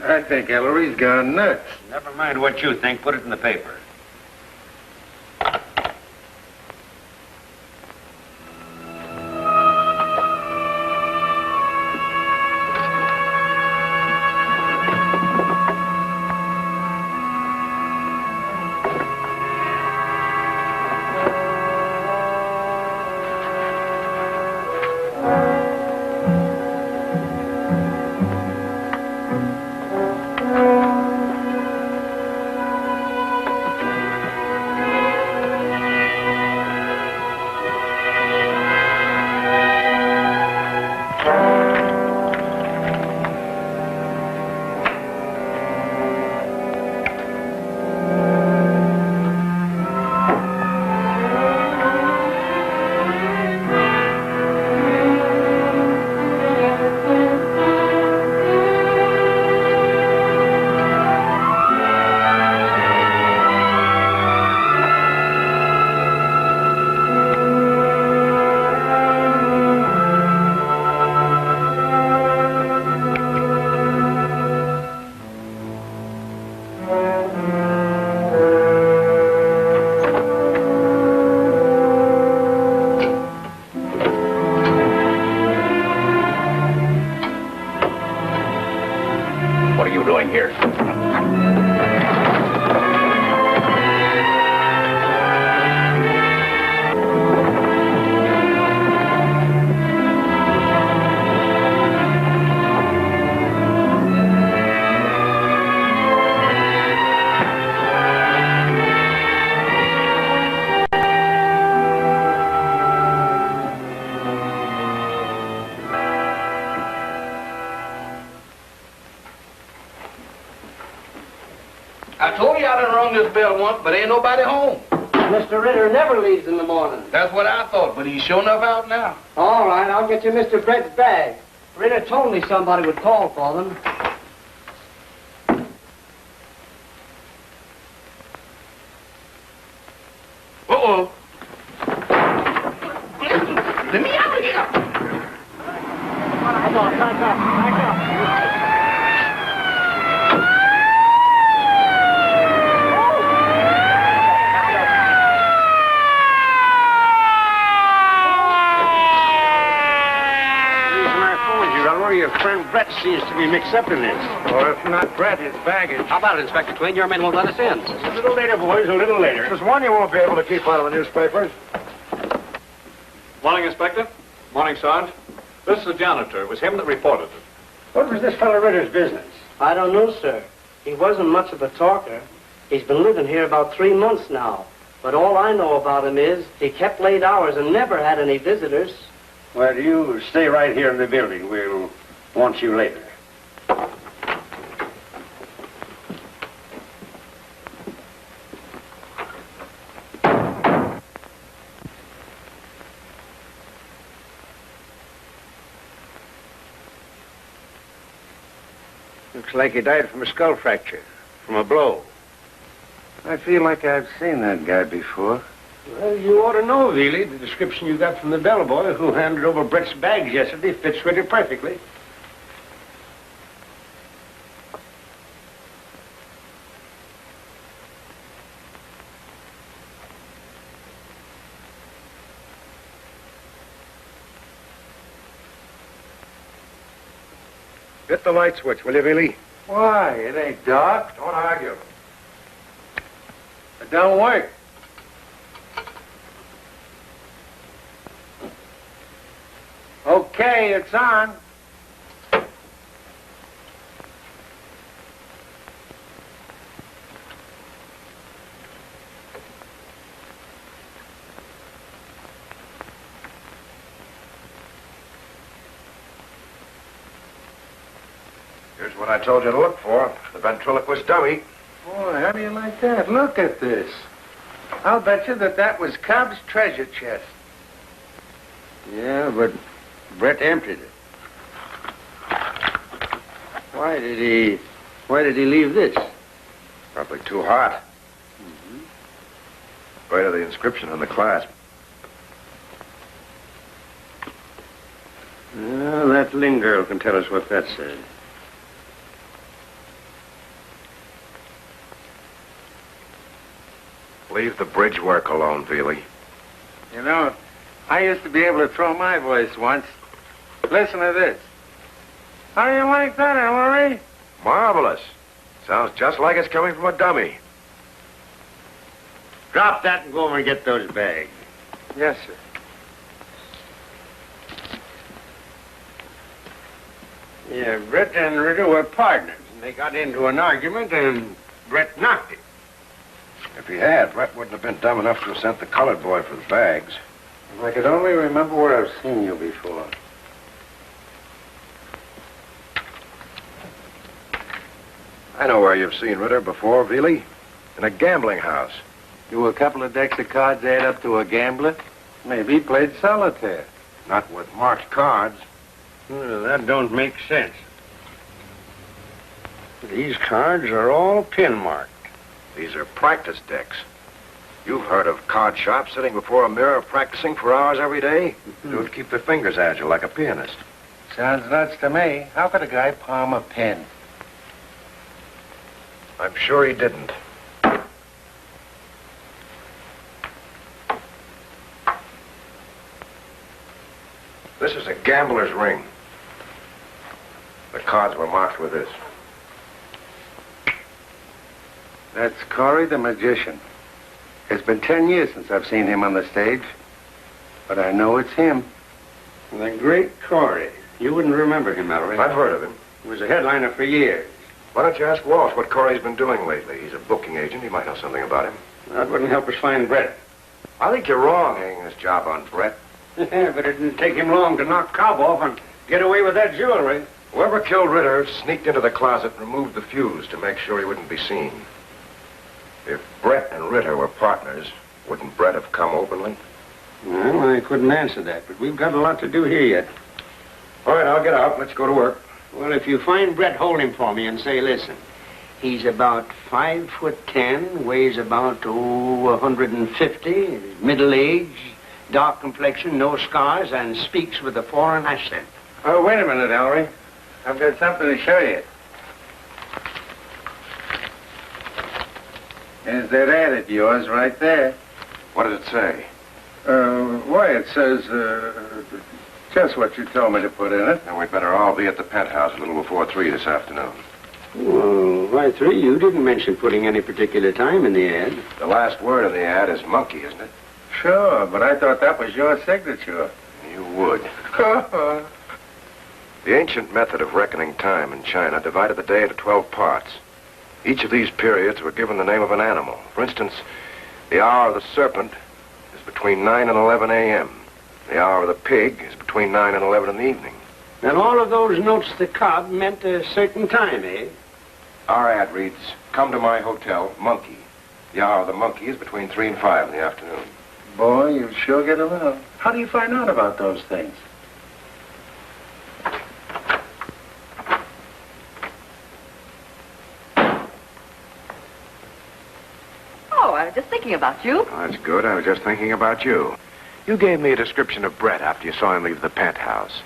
I think Ellery's gone nuts. Never mind what you think. Put it in the paper. know y'all done rung this bell once, but ain't nobody home. Mr. Ritter never leaves in the morning. That's what I thought, but he's sure enough out now. All right, I'll get you Mr. Brett's bag. Ritter told me somebody would call for them. Uh-oh. Let me out of here. Come on, back up, back up. Your friend Brett seems to be mixed up in this. Or if not Brett, his baggage. How about it, Inspector Twain? Your men won't let us in. A little later, boys, a little later. There's one you won't be able to keep out of the newspapers. Morning, Inspector. Morning, Sarge. This is the janitor. It was him that reported it. What was this fellow Ritter's business? I don't know, sir. He wasn't much of a talker. He's been living here about 3 months now. But all I know about him is he kept late hours and never had any visitors. Well, you stay right here in the building. We'll want you later. Looks like he died from a skull fracture, from a blow. I feel like I've seen that guy before. Well, you ought to know, Veely. The description you got from the bellboy who handed over Brett's bags yesterday fits Ritter perfectly. Hit the light switch, will you, Veely? Why? It ain't dark. Don't argue. It don't work. Okay, it's on. Here's what I told you to look for. The ventriloquist dummy. Boy, how do you like that? Look at this. I'll bet you that was Cobb's treasure chest. Yeah, but Brett emptied it. Why did he leave this? Probably too hot. Right of the inscription on the clasp. Well, that Lynn girl can tell us what that says. Leave the bridge work alone, Veely. You know, I used to be able to throw my voice once. Listen to this. How do you like that, Ellery? Marvelous. Sounds just like it's coming from a dummy. Drop that and go over and get those bags. Yes, sir. Yeah, Brett and Ritter were partners. And they got into an argument, and Brett knocked him. If he had, Brett wouldn't have been dumb enough to have sent the colored boy for the bags. If I could only remember where I've seen you before. I know where you've seen Ritter before, Veely. In a gambling house. Do a couple of decks of cards add up to a gambler? Maybe he played solitaire. Not with marked cards. Well, that don't make sense. These cards are all pin marked. These are practice decks. You've heard of card shops sitting before a mirror practicing for hours every day? Do it to keep their fingers agile like a pianist. Sounds nuts to me. How could a guy palm a pen? I'm sure he didn't. This is a gambler's ring. The cards were marked with this. That's Corey the magician. It's been 10 years since I've seen him on the stage, but I know it's him. The great Corey. You wouldn't remember him, Ellery. I've heard of him. He was a headliner for years. Why don't you ask Walsh what Corey's been doing lately? He's a booking agent. He might know something about him. That wouldn't help us find Brett. I think you're wrong hanging this job on Brett. Yeah, but it didn't take him long to knock Cobb off and get away with that jewelry. Whoever killed Ritter sneaked into the closet and removed the fuse to make sure he wouldn't be seen. Brett and Ritter were partners, wouldn't Brett have come openly? Well, I couldn't answer that, but we've got a lot to do here yet. All right, I'll get out. Let's go to work. Well, if you find Brett, hold him for me and say, listen, he's about 5'10", weighs about, 150, middle age, dark complexion, no scars, and speaks with a foreign accent. Oh, wait a minute, Ellery. I've got something to show you. There's that ad of yours right there. What did it say? Why, it says, just what you told me to put in it. Then we'd better all be at the Penthouse a little before 3 this afternoon. Well, why 3? You didn't mention putting any particular time in the ad. The last word in the ad is monkey, isn't it? Sure, but I thought that was your signature. You would. The ancient method of reckoning time in China divided the day into 12 parts. Each of these periods were given the name of an animal. For instance, the hour of the serpent is between 9 and 11 a.m. The hour of the pig is between 9 and 11 in the evening. And all of those notes to Cobb meant a certain time, eh? Our ad reads, come to my hotel, Monkey. The hour of the monkey is between 3 and 5 in the afternoon. Boy, you sure get around. How do you find out about those things? Oh, I was just thinking about you. Oh, that's good. I was just thinking about you. You gave me a description of Brett after you saw him leave the Penthouse.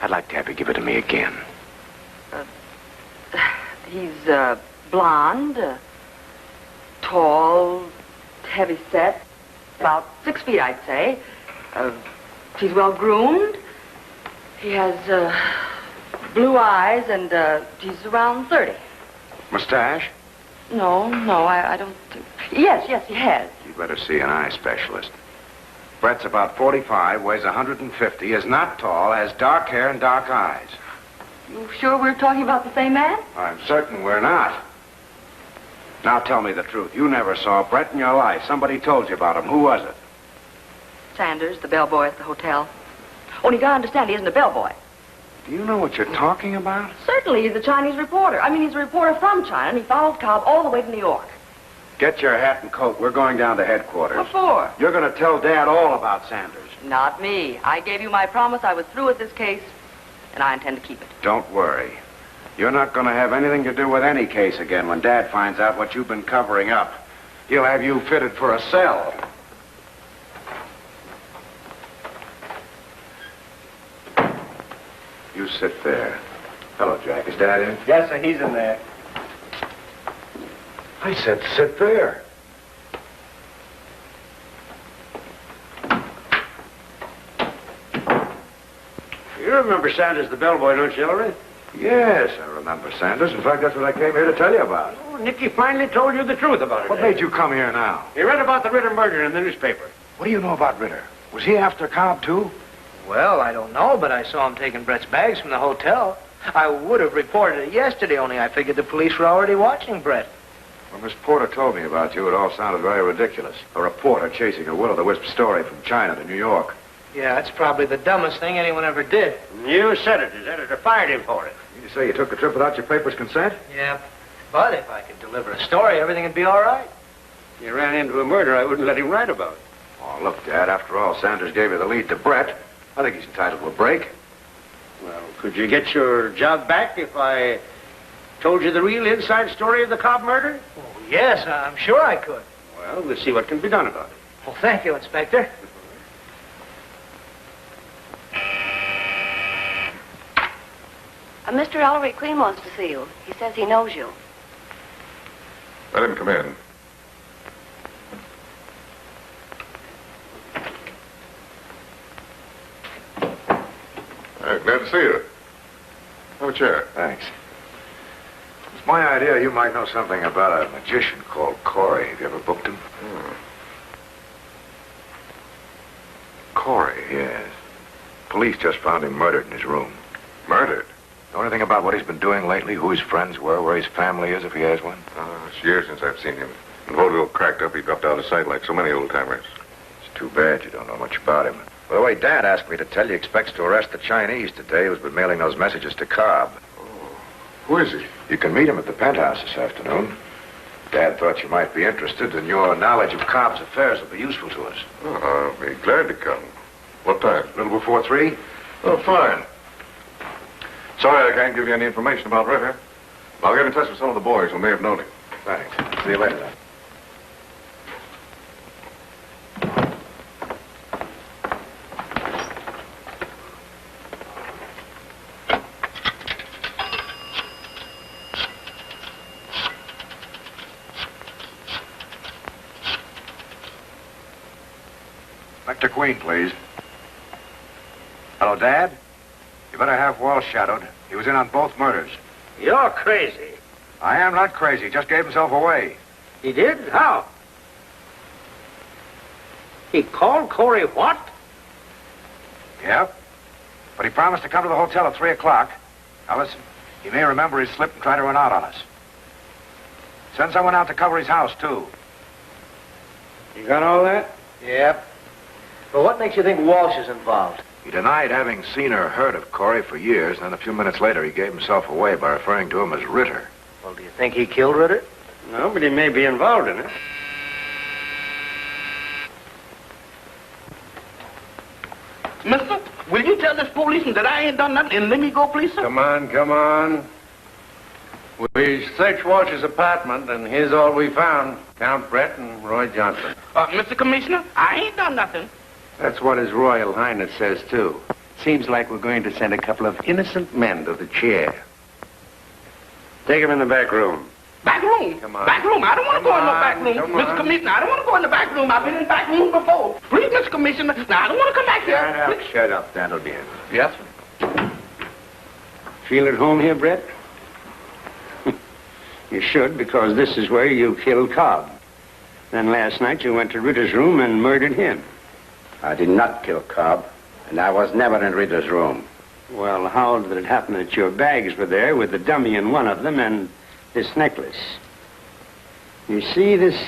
I'd like to have you give it to me again. He's blonde, tall, heavy set, about 6 feet, I'd say. He's well groomed. He has blue eyes, and he's around 30. Mustache? No, I don't think. Yes, he has. You'd better see an eye specialist. Brett's about 45, weighs 150, is not tall, has dark hair and dark eyes. You sure we're talking about the same man? I'm certain we're not. Now tell me the truth. You never saw Brett in your life. Somebody told you about him. Who was it? Sanders, the bellboy at the hotel. Only you gotta understand, he isn't a bellboy. Do you know what you're talking about? Certainly, he's a Chinese reporter. I mean, he's a reporter from China, and he followed Cobb all the way to New York. Get your hat and coat. We're going down to headquarters. What for? You're going to tell Dad all about Sanders. Not me. I gave you my promise I was through with this case, and I intend to keep it. Don't worry. You're not going to have anything to do with any case again when Dad finds out what you've been covering up. He'll have you fitted for a cell. You sit there. Hello, Jack. Is Dad in? Yes, sir, he's in there. I said sit there. You remember Sanders, the bellboy, don't you, Ellery? Yes, I remember Sanders. In fact, that's what I came here to tell you about. Oh, Nicky finally told you the truth about it. What made you come here now? He read about the Ritter murder in the newspaper. What do you know about Ritter? Was he after Cobb, too? Well, I don't know, but I saw him taking Brett's bags from the hotel. I would have reported it yesterday, only I figured the police were already watching Brett. When Miss Porter told me about you, it all sounded very ridiculous. A reporter chasing a will-o'-the-wisp story from China to New York. Yeah, that's probably the dumbest thing anyone ever did. You said it. His editor fired him for it. You say you took the trip without your paper's consent? Yeah, but if I could deliver a story, everything would be all right. If you ran into a murder, I wouldn't let him write about it. Oh, look, Dad, after all, Sanders gave you the lead to Brett. I think he's entitled to a break. Well, could you get your job back if I told you the real inside story of the Cobb murder? Oh, yes, I'm sure I could. Well, we'll see what can be done about it. Well, thank you, Inspector. Mr. Ellery Queen wants to see you. He says he knows you. Let him come in. Glad to see you. Have a chair. Thanks. It's my idea you might know something about a magician called Corey. Have you ever booked him? Corey? Yes. Police just found him murdered in his room. Murdered? Know anything about what he's been doing lately, who his friends were, where his family is, if he has one? It's years since I've seen him. When Vaudeville cracked up, he dropped out of sight like so many old-timers. It's too bad you don't know much about him. By the way, Dad asked me to tell you he expects to arrest the Chinese today who's been mailing those messages to Cobb. Who is he? You can meet him at the Penthouse this afternoon. Dad thought you might be interested, and your knowledge of Cobb's affairs will be useful to us. Oh, I'll be glad to come. What time? A little before 3? Oh, fine. Sorry I can't give you any information about Ritter. I'll get in touch with some of the boys who may have known him. Thanks. See you later. Dr. Queen, please. Hello, Dad? You better have Walsh shadowed. He was in on both murders. You're crazy. I am not crazy. Just gave himself away. He did? How? He called Corey what? Yep. But he promised to come to the hotel at 3 o'clock. Now listen, he may remember his slip and try to run out on us. Send someone out to cover his house, too. You got all that? Yep. But what makes you think Walsh is involved? He denied having seen or heard of Corey for years, and then a few minutes later he gave himself away by referring to him as Ritter. Well, do you think he killed Ritter? No, but he may be involved in it. Mister, will you tell this policeman that I ain't done nothing and let me go, please, sir? Come on. We searched Walsh's apartment, and here's all we found. Count Brett and Roy Johnson. Mr. Commissioner, I ain't done nothing. That's what His Royal Highness says, too. Seems like we're going to send a couple of innocent men to the chair. Take him in the back room. Back room? Come on. Back room? I don't want to go in no back room. Come Mr. on. Commissioner, I don't want to go in the back room. I've been in the back room before. Please, Mr. Commissioner. Now, I don't want to come back here. Shut up. That'll be it. Yes, Feel at home here, Brett? You should, because this is where you killed Cobb. Then last night you went to Ritter's room and murdered him. I did not kill Cobb, and I was never in Ritter's room. Well, how did it happen that your bags were there with the dummy in one of them and this necklace? You see this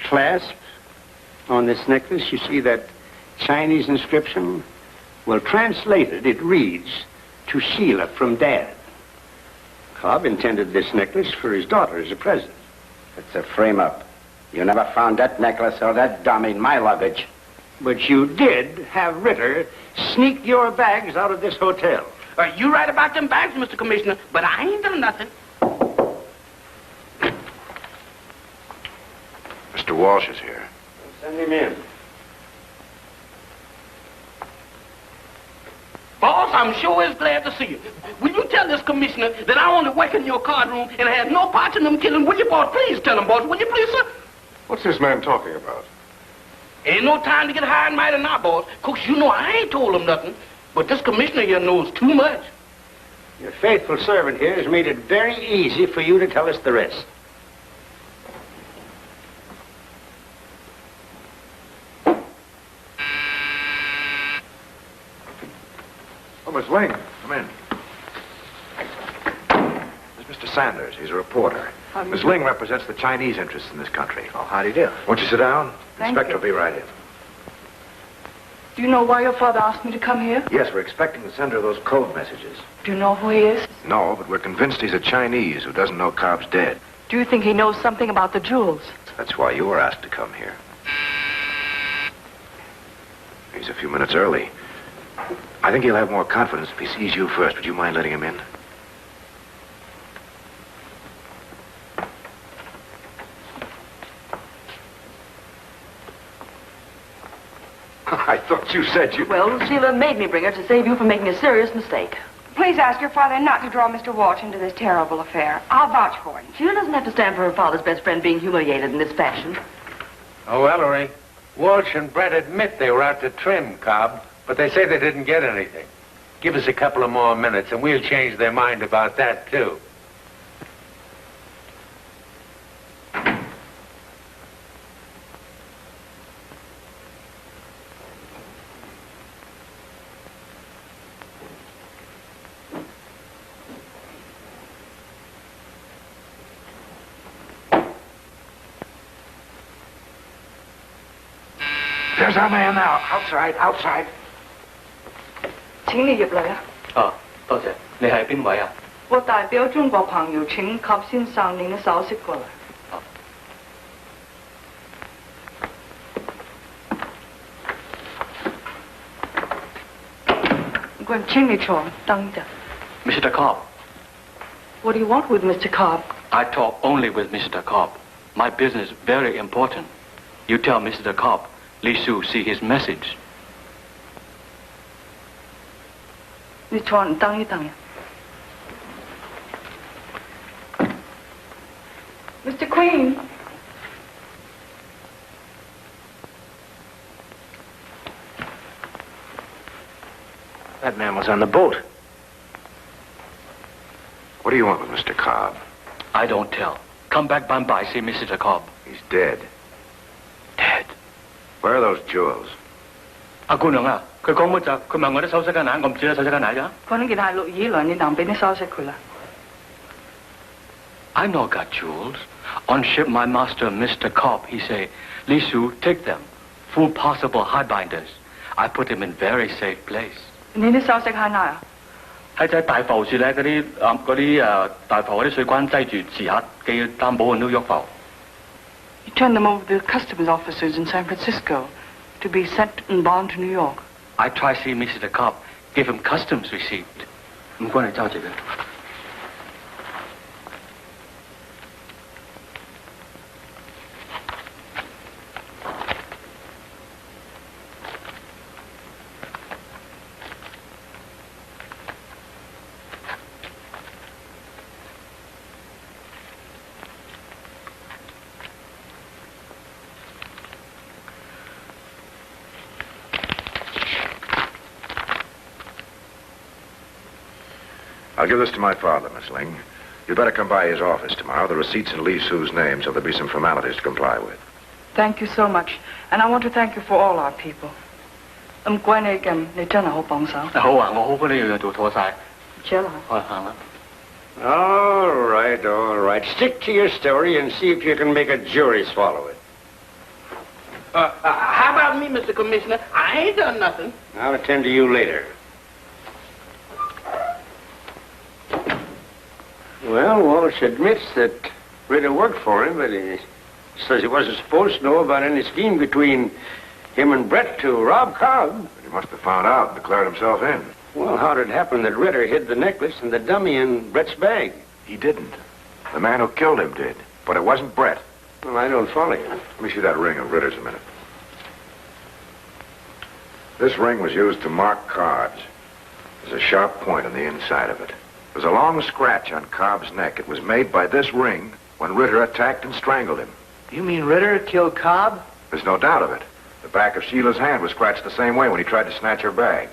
clasp on this necklace? You see that Chinese inscription? Well, translated, it reads, "To Sheila from Dad." Cobb intended this necklace for his daughter as a present. It's a frame-up. You never found that necklace or that dummy in my luggage. But you did have Ritter sneak your bags out of this hotel. You right about them bags, Mr. Commissioner, but I ain't done nothing. Mr. Walsh is here. Send him in. Boss, I'm sure is glad to see you. Will you tell this commissioner that I only work in your card room and I have no parts in them killing? Will you, boss? Please tell him, boss. Will you please, sir? What's this man talking about? Ain't no time to get high and mighty now, boss. Cause you know I ain't told him nothing. But this commissioner here knows too much. Your faithful servant here has made it very easy for you to tell us the rest. Oh, Miss Ling, come in. This is Mr. Sanders. He's a reporter. Miss Ling represents the Chinese interests in this country. Oh, how do you do? Won't you sit down? Thank Inspector you. will be right in. Do you know why your father asked me to come here? Yes, we're expecting the sender of those code messages. Do you know who he is? No, but we're convinced he's a Chinese who doesn't know Cobb's dead. Do you think he knows something about the jewels? That's why you were asked to come here. He's a few minutes early. I think he'll have more confidence if he sees you first. Would you mind letting him in? I thought you said you... Well, Sheila made me bring her to save you from making a serious mistake. Please ask your father not to draw Mr. Walsh into this terrible affair. I'll vouch for him. Sheila doesn't have to stand for her father's best friend being humiliated in this fashion. Oh, Ellery, Walsh and Brett admit they were out to trim Cobb, but they say they didn't get anything. Give us a couple of more minutes, and we'll change their mind about that, too. There's our man now. Outside. 請你入嚟啊！多謝。你係邊位啊？我代表中国朋友请郝先生您的消息过来。请你坐，等一下。 Mr. Cobb, What do you want with Mr. Cobb? I talk only with Mr. Cobb. My business very important. You tell Mr. Cobb, Li Su see his message. 你坐，你等一等呀。Mr. Queen. That man was on the boat. What do you want with Mr. Cobb? I don't tell. Come back by, see Mr. Cobb. He's dead. Dead? Where are those jewels? 阿姑娘啊，佢講乜就？佢問我啲首飾喺哪，我唔知啲首飾喺哪㗎。可能佢大陸以來，你能俾啲消息佢啦。I know got jewels. On ship, my master, Mr. Cobb, he say, Li Su, take them. Full possible high binders. I put them in very safe place. 你啲消息喺哪啊？喺隻大浮處咧，大浮嗰啲水關擠住，遲下寄擔保去 New York 浮。You turn them over to the customs officers in San Francisco to be sent and bound to New York. I try see Mr. Cobb, give him customs receipt. 唔該你揸住佢。I'll give this to my father, Miss Ling. You'd better come by his office tomorrow. The receipt's in Li Su's name, so there'll be some formalities to comply with. Thank you so much. And I want to thank you for all our people. 唔該你咁，你真係好幫手。好啊，我好幫你樣樣做妥晒。車啦。我行啦。All right, all right. Stick to your story and see if you can make a jury swallow it. How about me, Mr. Commissioner? I ain't done nothing. I'll attend to you later. Well, Walsh admits that Ritter worked for him, but he says he wasn't supposed to know about any scheme between him and Brett to rob Cobb. But he must have found out and declared himself in. Well, how did it happen that Ritter hid the necklace and the dummy in Brett's bag? He didn't. The man who killed him did. But it wasn't Brett. Well, I don't follow you. Let me see that ring of Ritter's a minute. This ring was used to mark cards. There's a sharp point on the inside of it. There's a long scratch on Cobb's neck. It was made by this ring when Ritter attacked and strangled him. You mean Ritter killed Cobb? There's no doubt of it. The back of Sheila's hand was scratched the same way when he tried to snatch her bag.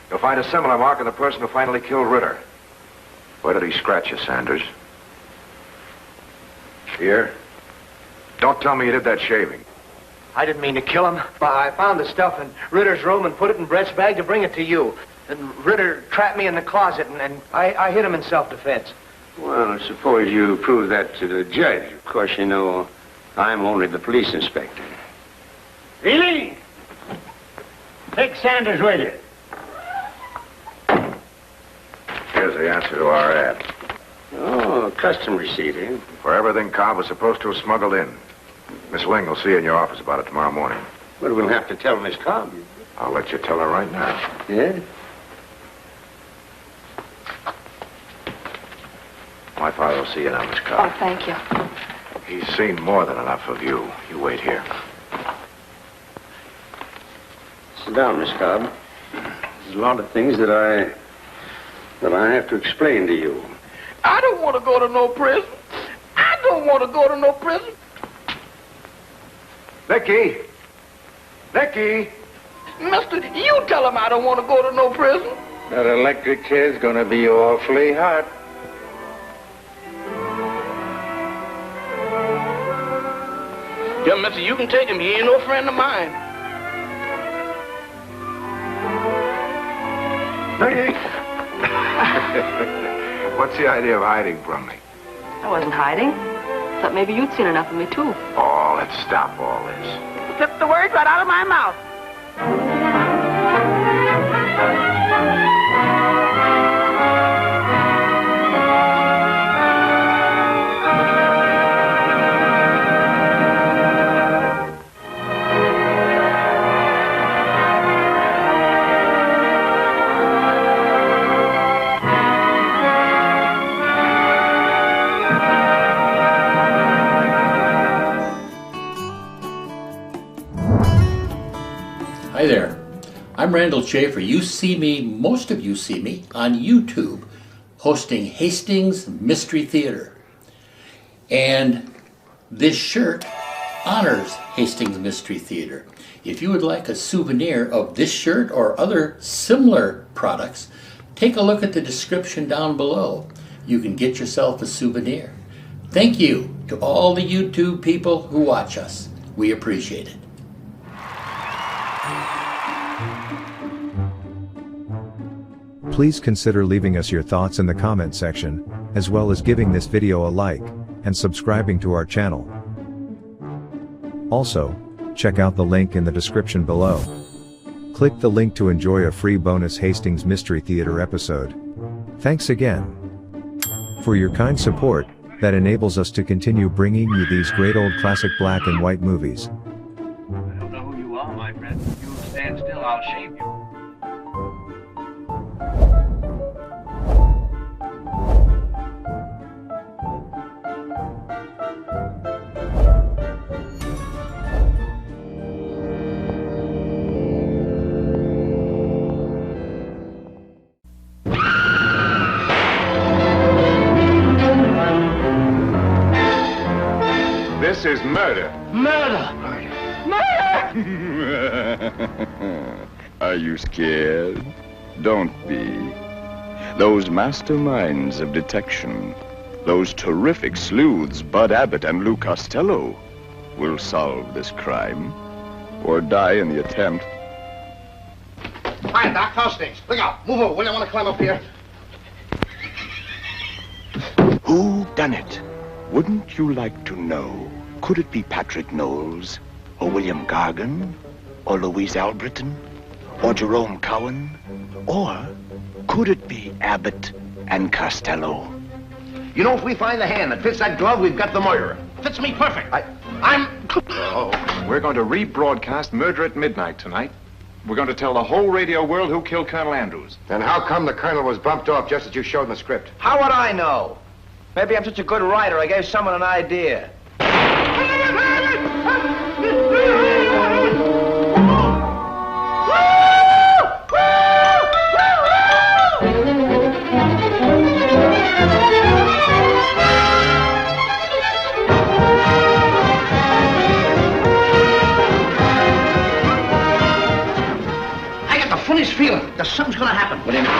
You'll find a similar mark on the person who finally killed Ritter. Where did he scratch you, Sanders? Here? Don't tell me you did that shaving. I didn't mean to kill him. I found the stuff in Ritter's room and put it in Brett's bag to bring it to you. And Ritter trapped me in the closet, and I hit him in self-defense. Well, suppose you prove that to the judge. Of course, you know, I'm only the police inspector. Really? Take Sanders with you. Here's the answer to our ad. Oh, custom receipt, eh? For everything Cobb was supposed to have smuggled in. Miss Ling will see you in your office about it tomorrow morning. But we'll have to tell Miss Cobb. I'll let you tell her right now. Yeah? My father will see you now, Miss Cobb. Oh, thank you. He's seen more than enough of you. You wait here. Sit down, Miss Cobb. There's a lot of things that I have to explain to you. I don't want to go to no prison. I don't want to go to no prison. Nicky! Nicky! Mister, you tell him I don't want to go to no prison. That electric chair's gonna be awfully hot. Yeah, mister, you can take him. He ain't no friend of mine. Nicky! What's the idea of hiding from me? I wasn't hiding. Thought maybe you'd seen enough of me, too. Oh, let's stop all this. Slip the words right out of my mouth. Hi there. I'm Randall Schaefer. Most of you see me on YouTube hosting Hastings Mystery Theater. And this shirt honors Hastings Mystery Theater. If you would like a souvenir of this shirt or other similar products, take a look at the description down below. You can get yourself a souvenir. Thank you to all the YouTube people who watch us. We appreciate it. Please consider leaving us your thoughts in the comment section, as well as giving this video a like, and subscribing to our channel. Also, check out the link in the description below. Click the link to enjoy a free bonus Hastings Mystery Theater episode. Thanks again for your kind support that enables us to continue bringing you these great old classic black and white movies. I don't know who you are, my friend. If you stand still, I'll shave you. This is murder. Murder! Are you scared? Don't be. Those masterminds of detection, those terrific sleuths, Bud Abbott and Lou Costello, will solve this crime, or die in the attempt. Hi, Doc. Hastings. Look out. Move over. Will you want to climb up here? Who done it? Wouldn't you like to know? Could it be Patrick Knowles, or William Gargan, or Louise Albritton, or Jerome Cowan? Or could it be Abbott and Costello? You know, if we find the hand that fits that glove, we've got the murderer. Fits me perfect. We're going to rebroadcast Murder at Midnight tonight. We're going to tell the whole radio world who killed Colonel Andrews. Then how come the colonel was bumped off just as you showed in the script? How would I know? Maybe I'm such a good writer, I gave someone an idea. I got the funniest feeling that something's gonna happen. What do you mean?